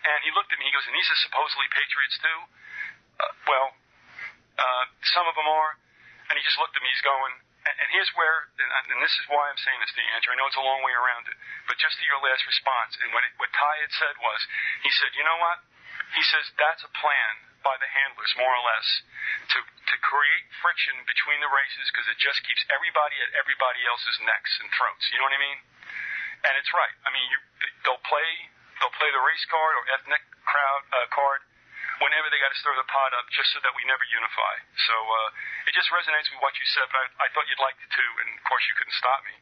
And he looked at me, he goes, and these are supposedly patriots too? Some of them are. And he just looked at me, he's going, and here's where, and this is why I'm saying this to you, Andrew. I know it's a long way around it, but just to your last response, and what Ty had said was, he said, you know what? He says, that's a plan by the handlers, more or less, to create friction between the races because it just keeps everybody at everybody else's necks and throats. You know what I mean? And it's right. I mean, they'll play the race card or ethnic card whenever they got to stir the pot up just so that we never unify. So it just resonates with what you said, but I thought you'd like it too, and of course you couldn't stop me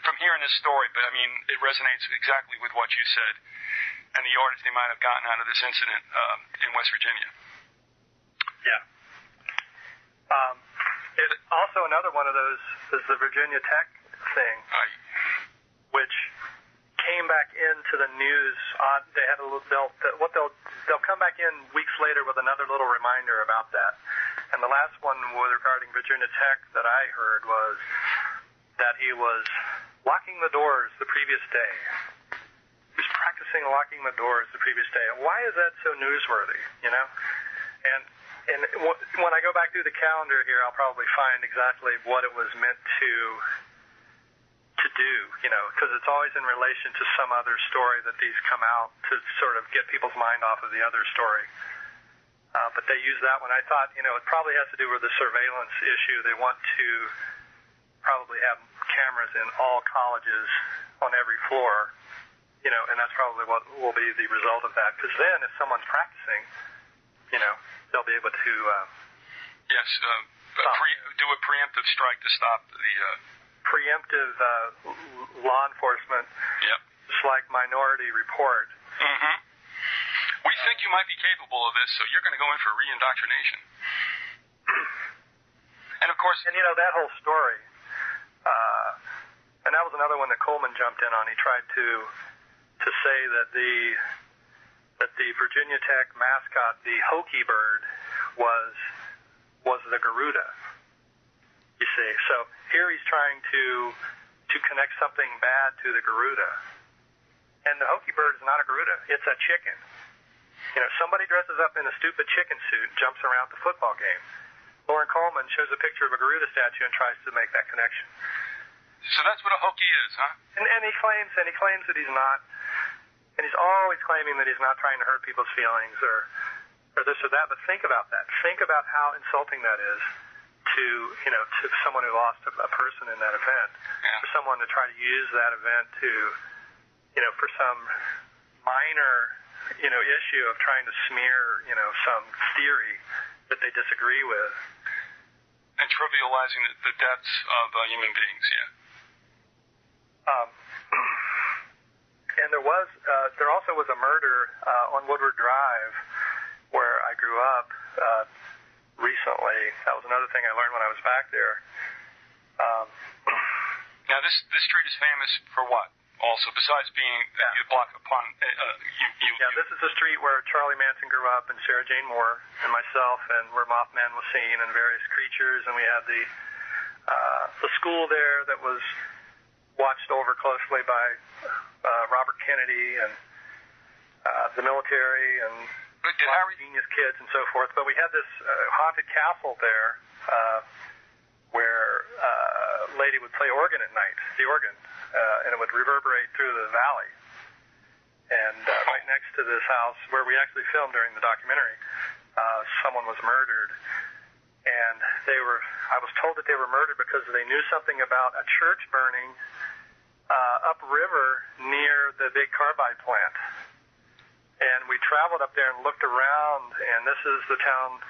from hearing this story, but I mean, it resonates exactly with what you said and the yardage they might have gotten out of this incident in West Virginia. Yeah. Also, another one of those is the Virginia Tech thing, which came back into the news. They had they'll come back in weeks later with another little reminder about that. And the last one regarding Virginia Tech that I heard was that he was locking the doors the previous day. He was practicing locking the doors the previous day. Why is that so newsworthy? And when I go back through the calendar here, I'll probably find exactly what it was meant to do, because it's always in relation to some other story that these come out to sort of get people's mind off of the other story. But they use that one. I thought, it probably has to do with the surveillance issue. They want to probably have cameras in all colleges on every floor, and that's probably what will be the result of that. Because then if someone's practicing, they'll be able to do a preemptive strike to stop the preemptive law enforcement. Yep. Just like Minority Report. Mm-hmm. We think you might be capable of this, so you're going to go in for reindoctrination. And of course, that whole story, and that was another one that Coleman jumped in on. He tried to say that the Virginia Tech mascot, the Hoya Bird, was the Garuda. You see, so here he's trying to connect something bad to the Garuda, and the Hoya Bird is not a Garuda; it's a chicken. Somebody dresses up in a stupid chicken suit, jumps around the football game. Lauren Coleman shows a picture of a Garuda statue and tries to make that connection. So that's what a Hoya is, huh? And he claims that he's not, and he's always claiming that he's not trying to hurt people's feelings or this or that. But think about that. Think about how insulting that is to someone who lost a person in that event. Yeah. For someone to try to use that event to, for some minor, issue of trying to smear, some theory that they disagree with. And trivializing the deaths of human beings, yeah. And there also was a murder on Woodward Drive where I grew up recently. That was another thing I learned when I was back there. Now, this street is famous for what? Also, besides being you block upon this is the street where Charlie Manson grew up, and Sarah Jane Moore and myself, and where Mothman was seen, and various creatures, and we had the school there that was watched over closely by Robert Kennedy and the military and genius kids and so forth. But we had this haunted castle there where a lady would play organ at night, the organ, and it would reverberate through the valley. And right next to this house where we actually filmed during the documentary, someone was murdered. And I was told that they were murdered because they knew something about a church burning upriver near the big carbide plant. And we traveled up there and looked around, and this is the town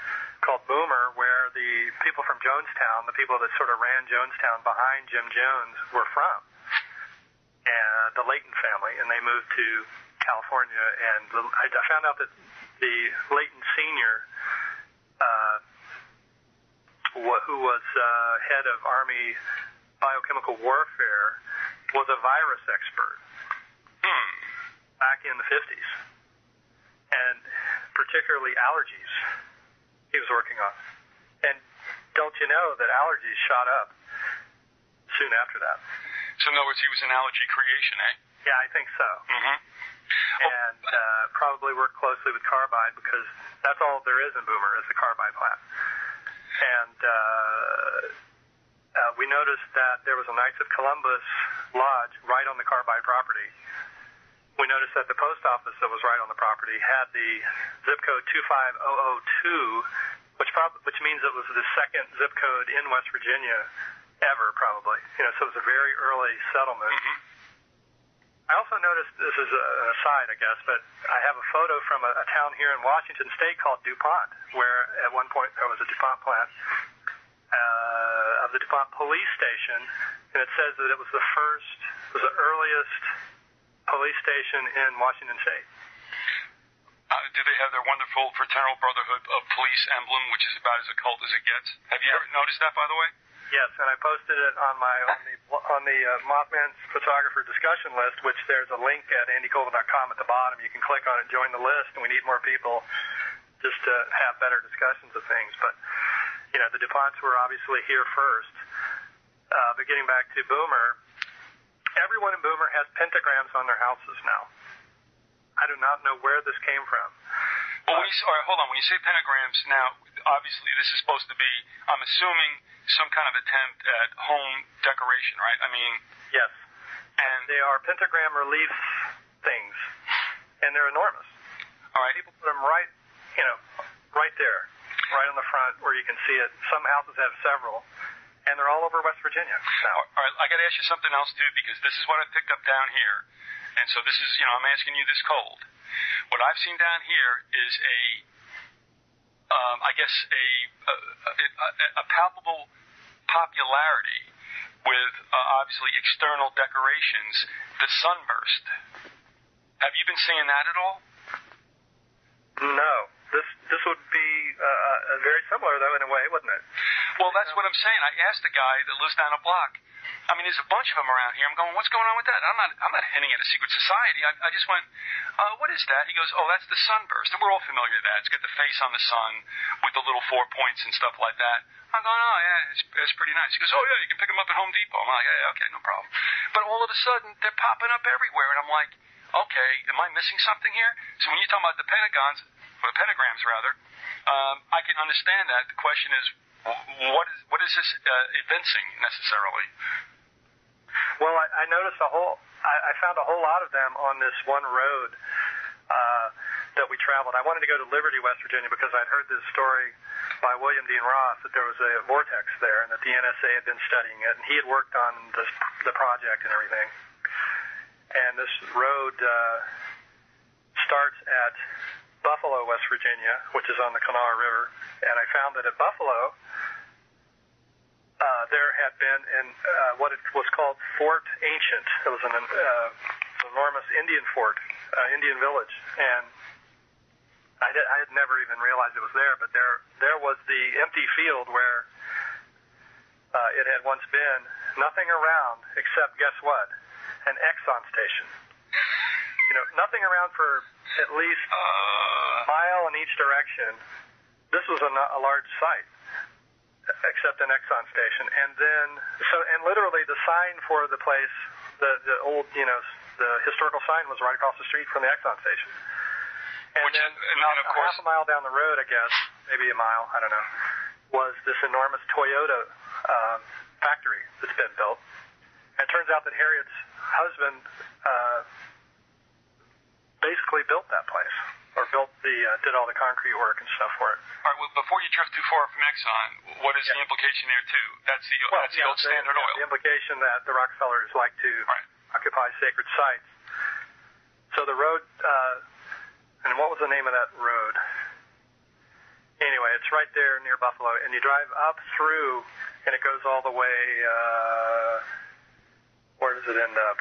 called Boomer, where the people from Jonestown, the people that sort of ran Jonestown behind Jim Jones, were from. And the Layton family, and they moved to California. And I found out that the Layton Sr., who was head of Army biochemical warfare, was a virus expert back in the 50s, and particularly allergies he was working on. And don't you know that allergies shot up soon after that? So in other words, he was an allergy creation, eh? Yeah, I think so. Mm-hmm. And probably worked closely with carbide because that's all there is in Boomer is the carbide plant. And we noticed that there was a Knights of Columbus lodge right on the carbide property. We noticed that the post office that was right on the property had the zip code 25002, which means it was the second zip code in West Virginia ever, probably. So it was a very early settlement. Mm-hmm. I also noticed, this is an aside, I guess, but I have a photo from a town here in Washington State called DuPont, where at one point there was a DuPont plant of the DuPont police station, and it says that it was the earliest police station in Washington State. Do they have their wonderful Fraternal Brotherhood of Police emblem, which is about as occult as it gets? Have you ever noticed that, by the way? Yes, and I posted it on the Mothman photographer discussion list, which there's a link at andycolvin.com at the bottom. You can click on it, join the list, and we need more people just to have better discussions of things. But, the DuPonts were obviously here first. But getting back to Boomer, everyone in Boomer has pentagrams on their houses now. I do not know where this came from. Well, all right, hold on. When you say pentagrams, now, obviously this is supposed to be, I'm assuming, some kind of attempt at home decoration, right? I mean... Yes. And they are pentagram relief things, and they're enormous. All right. People put them right there, right on the front where you can see it. Some houses have several, and they're all over West Virginia now. All right, I got to ask you something else, too, because this is what I picked up down here. And so this is, I'm asking you this cold. What I've seen down here is a palpable popularity with obviously external decorations, the sunburst. Have you been seeing that at all? No. This would be very similar, though, in a way, wouldn't it? Well, that's what I'm saying. I asked a guy that lives down a block. I mean, there's a bunch of them around here. I'm going, what's going on with that? I'm not hinting at a secret society. I just went, what is that? He goes, oh, that's the sunburst. And we're all familiar with that. It's got the face on the sun with the little 4 points and stuff like that. I'm going, oh, yeah, it's pretty nice. He goes, oh, yeah, you can pick them up at Home Depot. I'm like, yeah, okay, no problem. But all of a sudden, they're popping up everywhere. And I'm like, okay, am I missing something here? So when you're talking about the pentagrams, rather, I can understand that. The question is, what is this evincing necessarily? Well, I noticed I found a whole lot of them on this one road that we traveled. I wanted to go to Liberty, West Virginia, because I'd heard this story by William Dean Ross that there was a vortex there and that the NSA had been studying it, and he had worked on the project and everything. And this road starts at Buffalo, West Virginia, which is on the Kanawha River. And I found that at Buffalo, there had been what it was called Fort Ancient. It was an enormous Indian fort, Indian village. And I had never even realized it was there, but there was the empty field where it had once been. Nothing around except, guess what? An Exxon station. Nothing around for at least a mile in each direction. This was a large site, except an Exxon station. And then, and literally the sign for the place, the old, the historical sign was right across the street from the Exxon station. And then about of course, half a mile down the road, I guess, maybe a mile, I don't know, was this enormous Toyota factory that's been built. And it turns out that Harriet's husband basically built that place, or did all the concrete work and stuff for it. All right, well, before you drift too far from Exxon, what is the implication there, too? That's the old Standard Oil. The implication that the Rockefellers like to occupy sacred sites. So the road, and what was the name of that road? Anyway, it's right there near Buffalo, and you drive up through, and it goes all the way, where does it end up?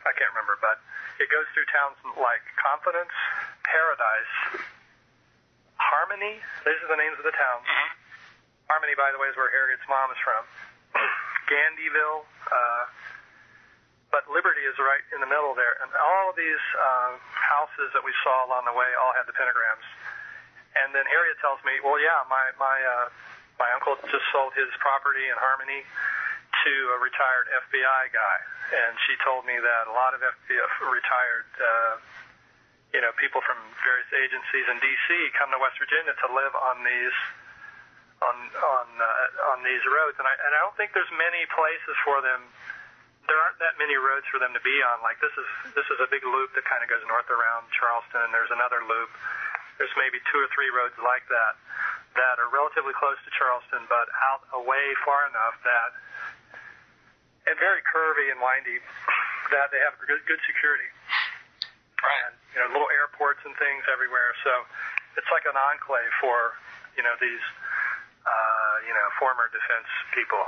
I can't remember, but it goes through towns like Confidence, Paradise, Harmony. These are the names of the towns. Mm-hmm. Harmony, by the way, is where Harriet's mom is from. Gandyville, but Liberty is right in the middle there. And all of these houses that we saw along the way all had the pentagrams. And then Harriet tells me, well, yeah, my uncle just sold his property in Harmony to a retired FBI guy, and she told me that a lot of FBI retired, people from various agencies in D.C. come to West Virginia to live on these on these roads, and I don't think there's many places for them. There aren't that many roads for them to be on. Like this is a big loop that kind of goes north around Charleston. There's another loop. There's maybe 2 or 3 roads like that are relatively close to Charleston, but out away far enough that, and very curvy and windy, that they have good security. Right. And, little airports and things everywhere. So it's like an enclave for, these, former defense people.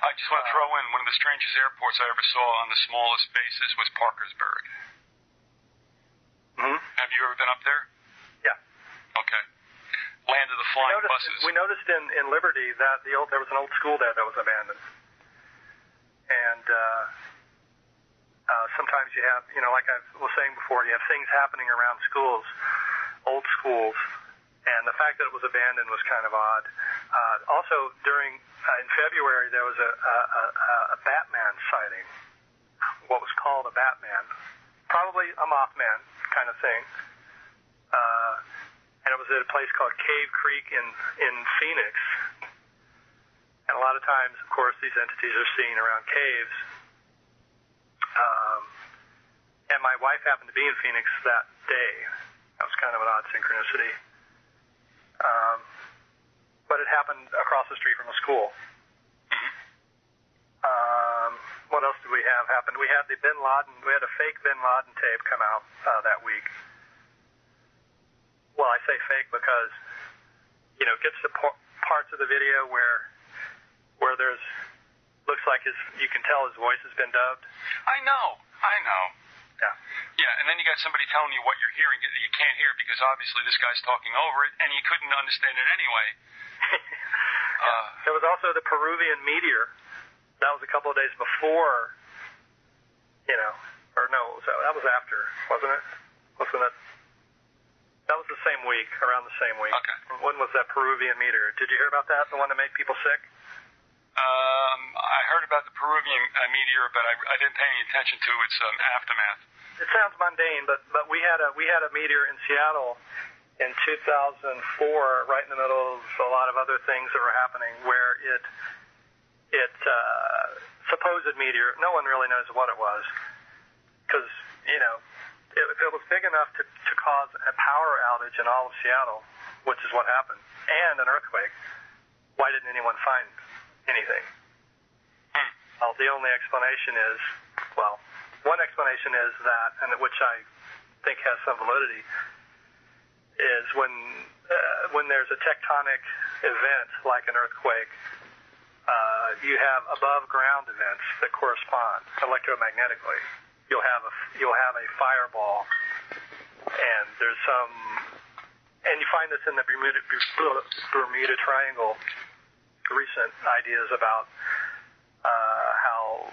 I just want to throw in one of the strangest airports I ever saw on the smallest basis was Parkersburg. Mm-hmm. Have you ever been up there? Yeah. Okay. Land of the flying buses. We noticed in Liberty that there was an old school there that was abandoned. And sometimes you have, like I was saying before, you have things happening around schools, old schools, and the fact that it was abandoned was kind of odd. Also, in February, there was a Batman sighting, what was called a Batman, probably a Mothman kind of thing. And it was at a place called Cave Creek in Phoenix. And a lot of times, of course, these entities are seen around caves. And my wife happened to be in Phoenix that day. That was kind of an odd synchronicity. But it happened across the street from a school. What else did we have happen? We had we had a fake Bin Laden tape come out that week. Well, I say fake because, it gets to parts of the video where looks like you can tell his voice has been dubbed. I know. Yeah. Yeah, and then you got somebody telling you what you're hearing that you can't hear because obviously this guy's talking over it, and you couldn't understand it anyway. There was also the Peruvian meteor. That was a couple of days before, or no, that was after, wasn't it? Wasn't it? That was the same week, around the same week. Okay. When was that Peruvian meteor? Did you hear about that? The one that made people sick? I heard about the Peruvian meteor, but I didn't pay any attention to its aftermath. It sounds mundane, but we had a meteor in Seattle in 2004, right in the middle of a lot of other things that were happening, where it supposed meteor, no one really knows what it was, because if it was big enough to cause a power outage in all of Seattle, which is what happened, and an earthquake, why didn't anyone find anything? Well, the only explanation is, one explanation is that, and which I think has some validity, is when there's a tectonic event like an earthquake, you have above ground events that correspond electromagnetically. You'll have a fireball, and there's and you find this in the Bermuda Triangle. Recent ideas about how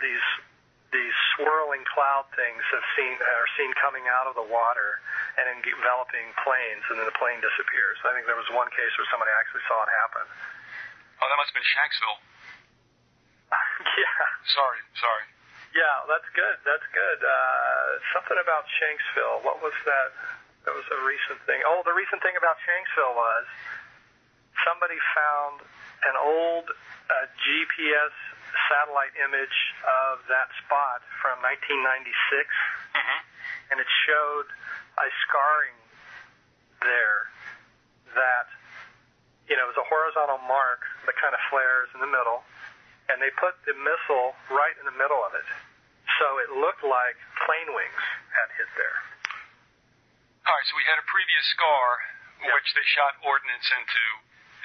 these swirling cloud things are seen coming out of the water and enveloping planes, and then the plane disappears. I think there was one case where somebody actually saw it happen. Oh, that must have been Shanksville. Yeah. Sorry. Yeah, that's good. Something about Shanksville. What was that? That was a recent thing. Oh, the recent thing about Shanksville was somebody found an old GPS satellite image of that spot from 1996, and it showed a scarring there that, it was a horizontal mark that kind of flares in the middle, and they put the missile right in the middle of it. So it looked like plane wings had hit there. All right, so we had a previous scar, which they shot ordnance into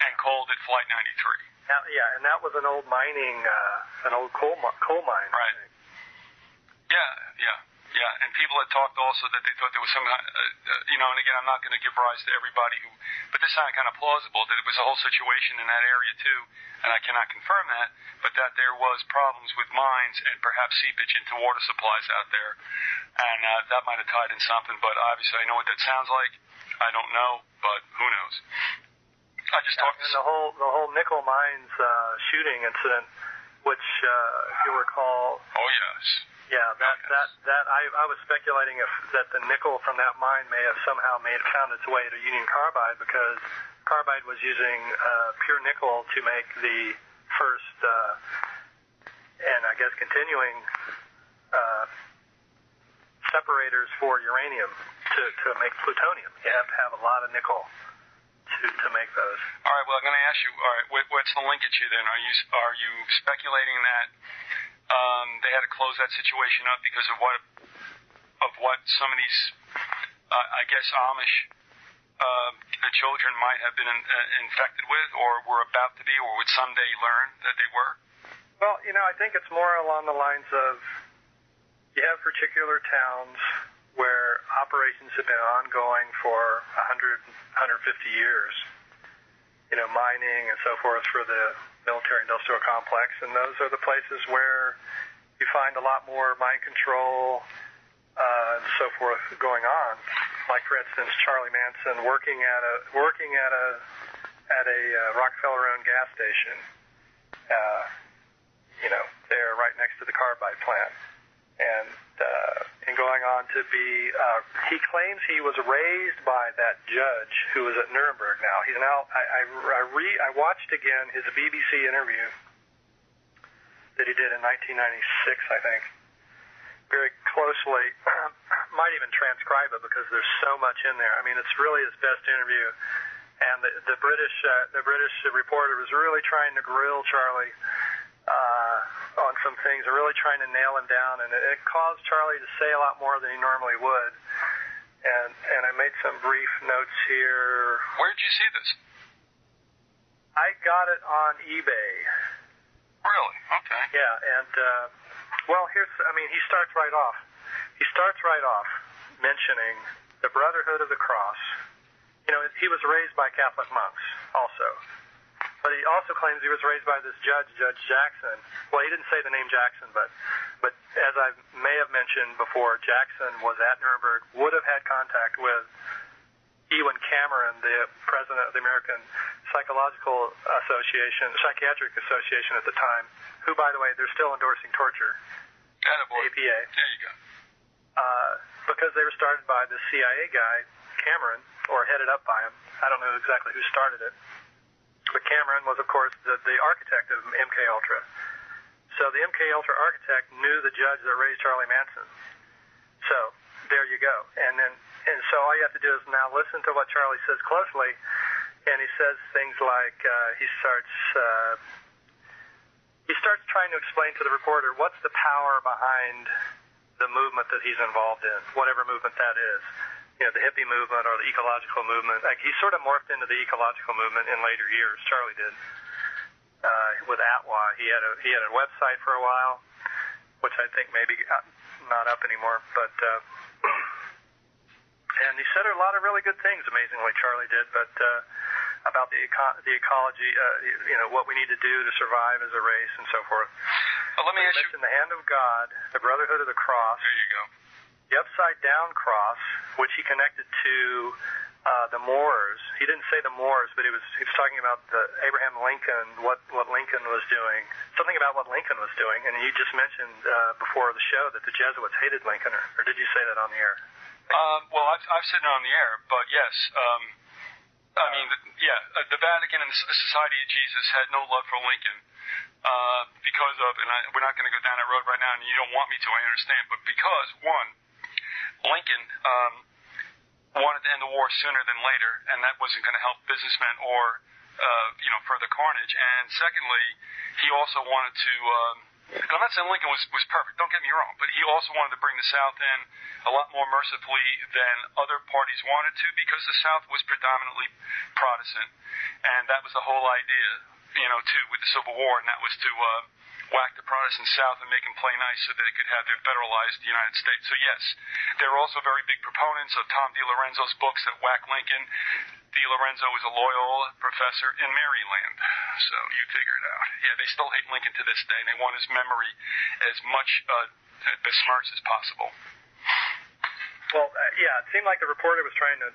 and called it Flight 93. Now, and that was an old mining, an old coal mine. Right. Yeah, and people had talked also that they thought there was some, and again, I'm not going to give rise to everybody but this sounded kind of plausible, that it was a whole situation in that area too, and I cannot confirm that, but that there was problems with mines and perhaps seepage into water supplies out there, and that might have tied in something, but obviously I know what that sounds like. I don't know, but who knows? I just talked. And the whole nickel mines shooting incident, which if you recall. Oh yes. Yeah, I was speculating that the nickel from that mine may have somehow found its way to Union Carbide, because Carbide was using pure nickel to make the first and I guess continuing separators for uranium to make plutonium. You have to have a lot of nickel to make those. All right. Well, I'm going to ask you. All right. What's the linkage here then? Are you speculating that they had to close that situation up because of what some of these, I guess, Amish the children might have been infected with, or were about to be, or would someday learn that they were? Well, I think it's more along the lines of, you have particular towns where operations have been ongoing for 100, 150 years, mining and so forth for the military-industrial complex, and those are the places where you find a lot more mind control and so forth going on. Like, for instance, Charlie Manson working at a Rockefeller-owned gas station, there right next to the carbide plant, and going on to be, he claims he was raised by that judge who is at Nuremberg now. He's now, I watched again his BBC interview that he did in 1996, I think, very closely. Might even transcribe it because there's so much in there. I mean, it's really his best interview. And the British reporter was really trying to grill Charlie on some things, and really trying to nail him down, and it caused Charlie to say a lot more than he normally would. And I made some brief notes here. Where did you see this? I got it on eBay. Really? Okay. Yeah, and he starts right off. He starts right off mentioning the Brotherhood of the Cross. He was raised by Catholic monks also. But he also claims he was raised by this judge, Judge Jackson. Well, he didn't say the name Jackson, but as I may have mentioned before, Jackson was at Nuremberg, would have had contact with Ewan Cameron, the president of the American Psychiatric Association at the time, who, by the way, they're still endorsing torture. Attaboy. APA. There you go. Because they were started by the CIA guy, Cameron, or headed up by him. I don't know exactly who started it. But Cameron was, of course, the architect of MKUltra. So the MKUltra architect knew the judge that raised Charlie Manson. So there you go. And so all you have to do is now listen to what Charlie says closely, and he says things like he starts trying to explain to the reporter what's the power behind the movement that he's involved in, whatever movement that is. The hippie movement or the ecological movement. Like, he sort of morphed into the ecological movement in later years. Charlie did. With Atwa, he had a website for a while, which I think maybe not up anymore. But and he said a lot of really good things. Amazingly, Charlie did. But about the ecology, what we need to do to survive as a race and so forth. Let me ask you. Mentioned the hand of God, the Brotherhood of the Cross. There you go. The upside-down cross, which he connected to the Moors. He didn't say the Moors, but he was talking about the Abraham Lincoln, what Lincoln was doing, something about what Lincoln was doing. And you just mentioned before the show that the Jesuits hated Lincoln, or did you say that on the air? Well, I've said it on the air, but yes. The Vatican and the Society of Jesus had no love for Lincoln because of, and we're not going to go down that road right now, and you don't want me to, I understand, but because, one, Lincoln wanted to end the war sooner than later, and that wasn't going to help businessmen or further carnage. And secondly, he also wanted to. And I'm not saying Lincoln was perfect. Don't get me wrong, but he also wanted to bring the South in a lot more mercifully than other parties wanted to, because the South was predominantly Protestant, and that was the whole idea, too, with the Civil War, and that was to whack the Protestant South and make them play nice so that they could have their federalized United States. So yes, they were also very big proponents of Tom DiLorenzo's books that whack Lincoln. DiLorenzo was a Loyola professor in Maryland, so you figure it out. Yeah, they still hate Lincoln to this day, and they want his memory as much besmirched as possible. Well, yeah, it seemed like the reporter was trying to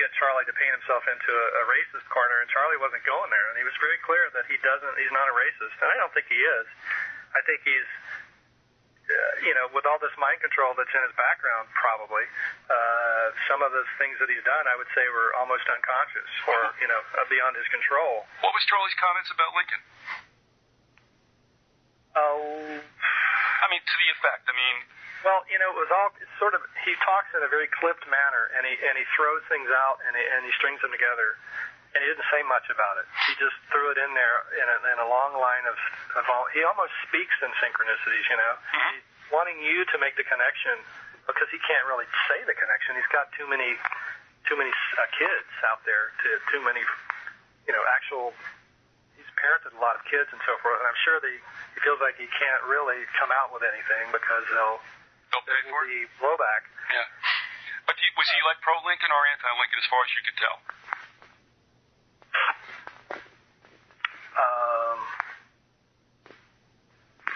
get Charlie to paint himself into a racist corner, and Charlie wasn't going there. And he was very clear that he's not a racist, and I don't think he is. I think he's, with all this mind control that's in his background, probably, some of the things that he's done, I would say, were almost unconscious or, beyond his control. What was Charlie's comments about Lincoln? Oh. I mean, to the effect. Well, it was all sort of. He talks in a very clipped manner, and he throws things out, and he strings them together, and he didn't say much about it. He just threw it in there in a long line of all. He almost speaks in synchronicities, Mm-hmm. He's wanting you to make the connection because he can't really say the connection. He's got too many kids out there, too many, actual. He's parented a lot of kids and so forth, and I'm sure he feels like he can't really come out with anything because they'll pay for it. The blowback. Yeah. But was he like pro-Lincoln or anti-Lincoln as far as you could tell?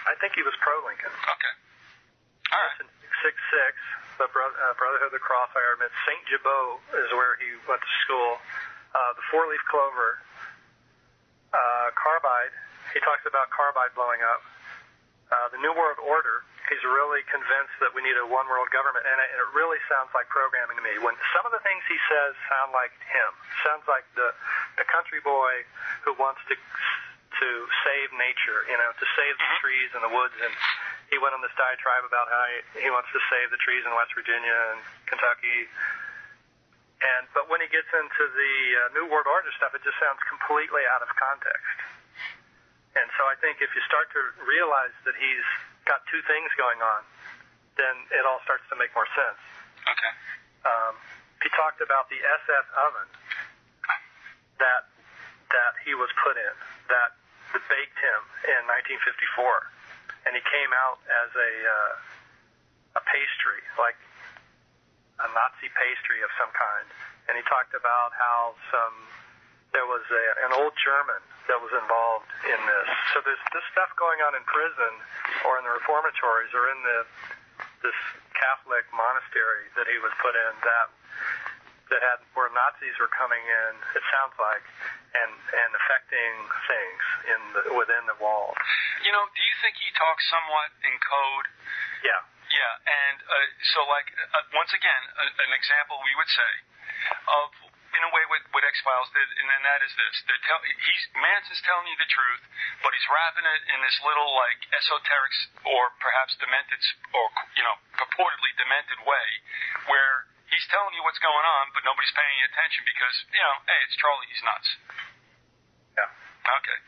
I think he was pro-Lincoln. Okay. All right. In 666, the Brotherhood of the Cross, I admit, St. Gibeau is where he went to school. The four-leaf clover, carbide. He talks about carbide blowing up. The New World Order. He's really convinced that we need a one-world government, and it really sounds like programming to me. When some of the things he says sound like him, sounds like the country boy who wants to save nature, to save the trees and the woods. And he went on this diatribe about how he wants to save the trees in West Virginia and Kentucky. But when he gets into the New World Order stuff, it just sounds completely out of context. And so I think if you start to realize that he's got two things going on, then it all starts to make more sense. Okay. He talked about the SF oven that he was put in, that baked him in 1954, and he came out as a pastry, like a Nazi pastry of some kind. And he talked about how there was an old German that was involved in this. So there's this stuff going on in prison or in the reformatories or in this Catholic monastery that he was put in that had where Nazis were coming in, it sounds like, and affecting things within the walls. Do you think he talks somewhat in code? Yeah. Yeah, and so once again, an example we would say of, in a way, what X-Files did, and then that is this. Manson's telling you the truth, but he's wrapping it in this little, esoteric or perhaps demented, or, purportedly demented way, where he's telling you what's going on, but nobody's paying any attention because, hey, it's Charlie, he's nuts. Yeah. Okay.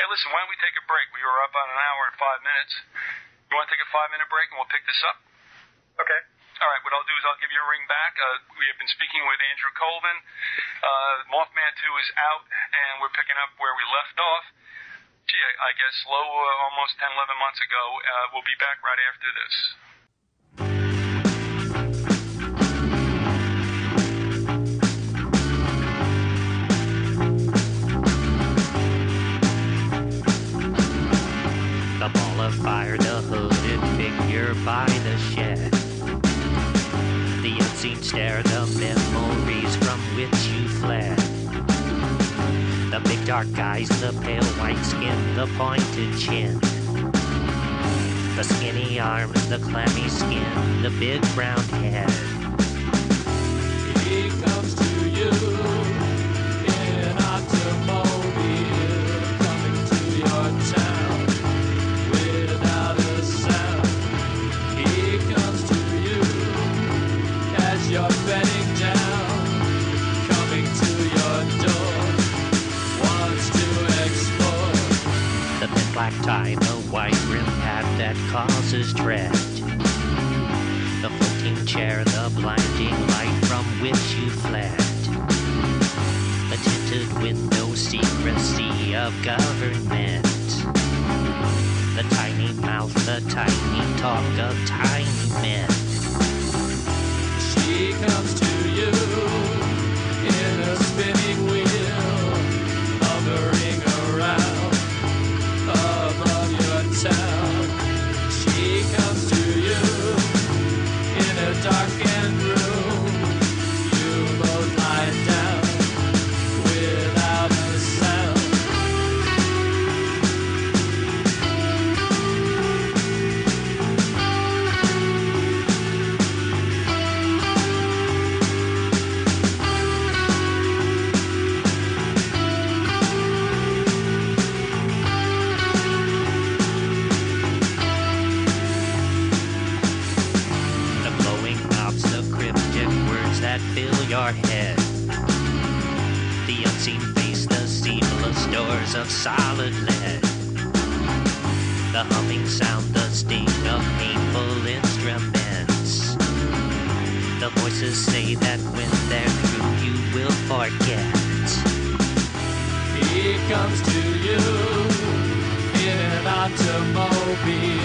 Hey, listen, why don't we take a break? We were up on an hour and 5 minutes. You want to take a 5-minute break and we'll pick this up? Okay. All right, what I'll do is I'll give you a ring back. We have been speaking with Andrew Colvin. Mothman 2 is out, and we're picking up where we left off. Gee, I guess almost 10, 11 months ago. We'll be back right after this. The ball of fire, the hooded figure by the shed. The unseen stare, the memories from which you fled. The big dark eyes, the pale white skin, the pointed chin. The skinny arms, the clammy skin, the big brown head. He comes to you in an automobile, coming to your town without a sound. He comes to you as you're bedding down, coming to your door, wants to explore. The thin black tie, the white rim hat that causes dread. The floating chair, the blinding light from which you fled. The tinted window, secrecy of government. The tiny mouth, the tiny talk of tiny men. She comes to you in a spinning wheel, hovering around above your town. She comes to you in a dark and pipes of solid lead. The humming sound, the sting of painful instruments. The voices say that when they're through, you will forget. He comes to you in an automobile.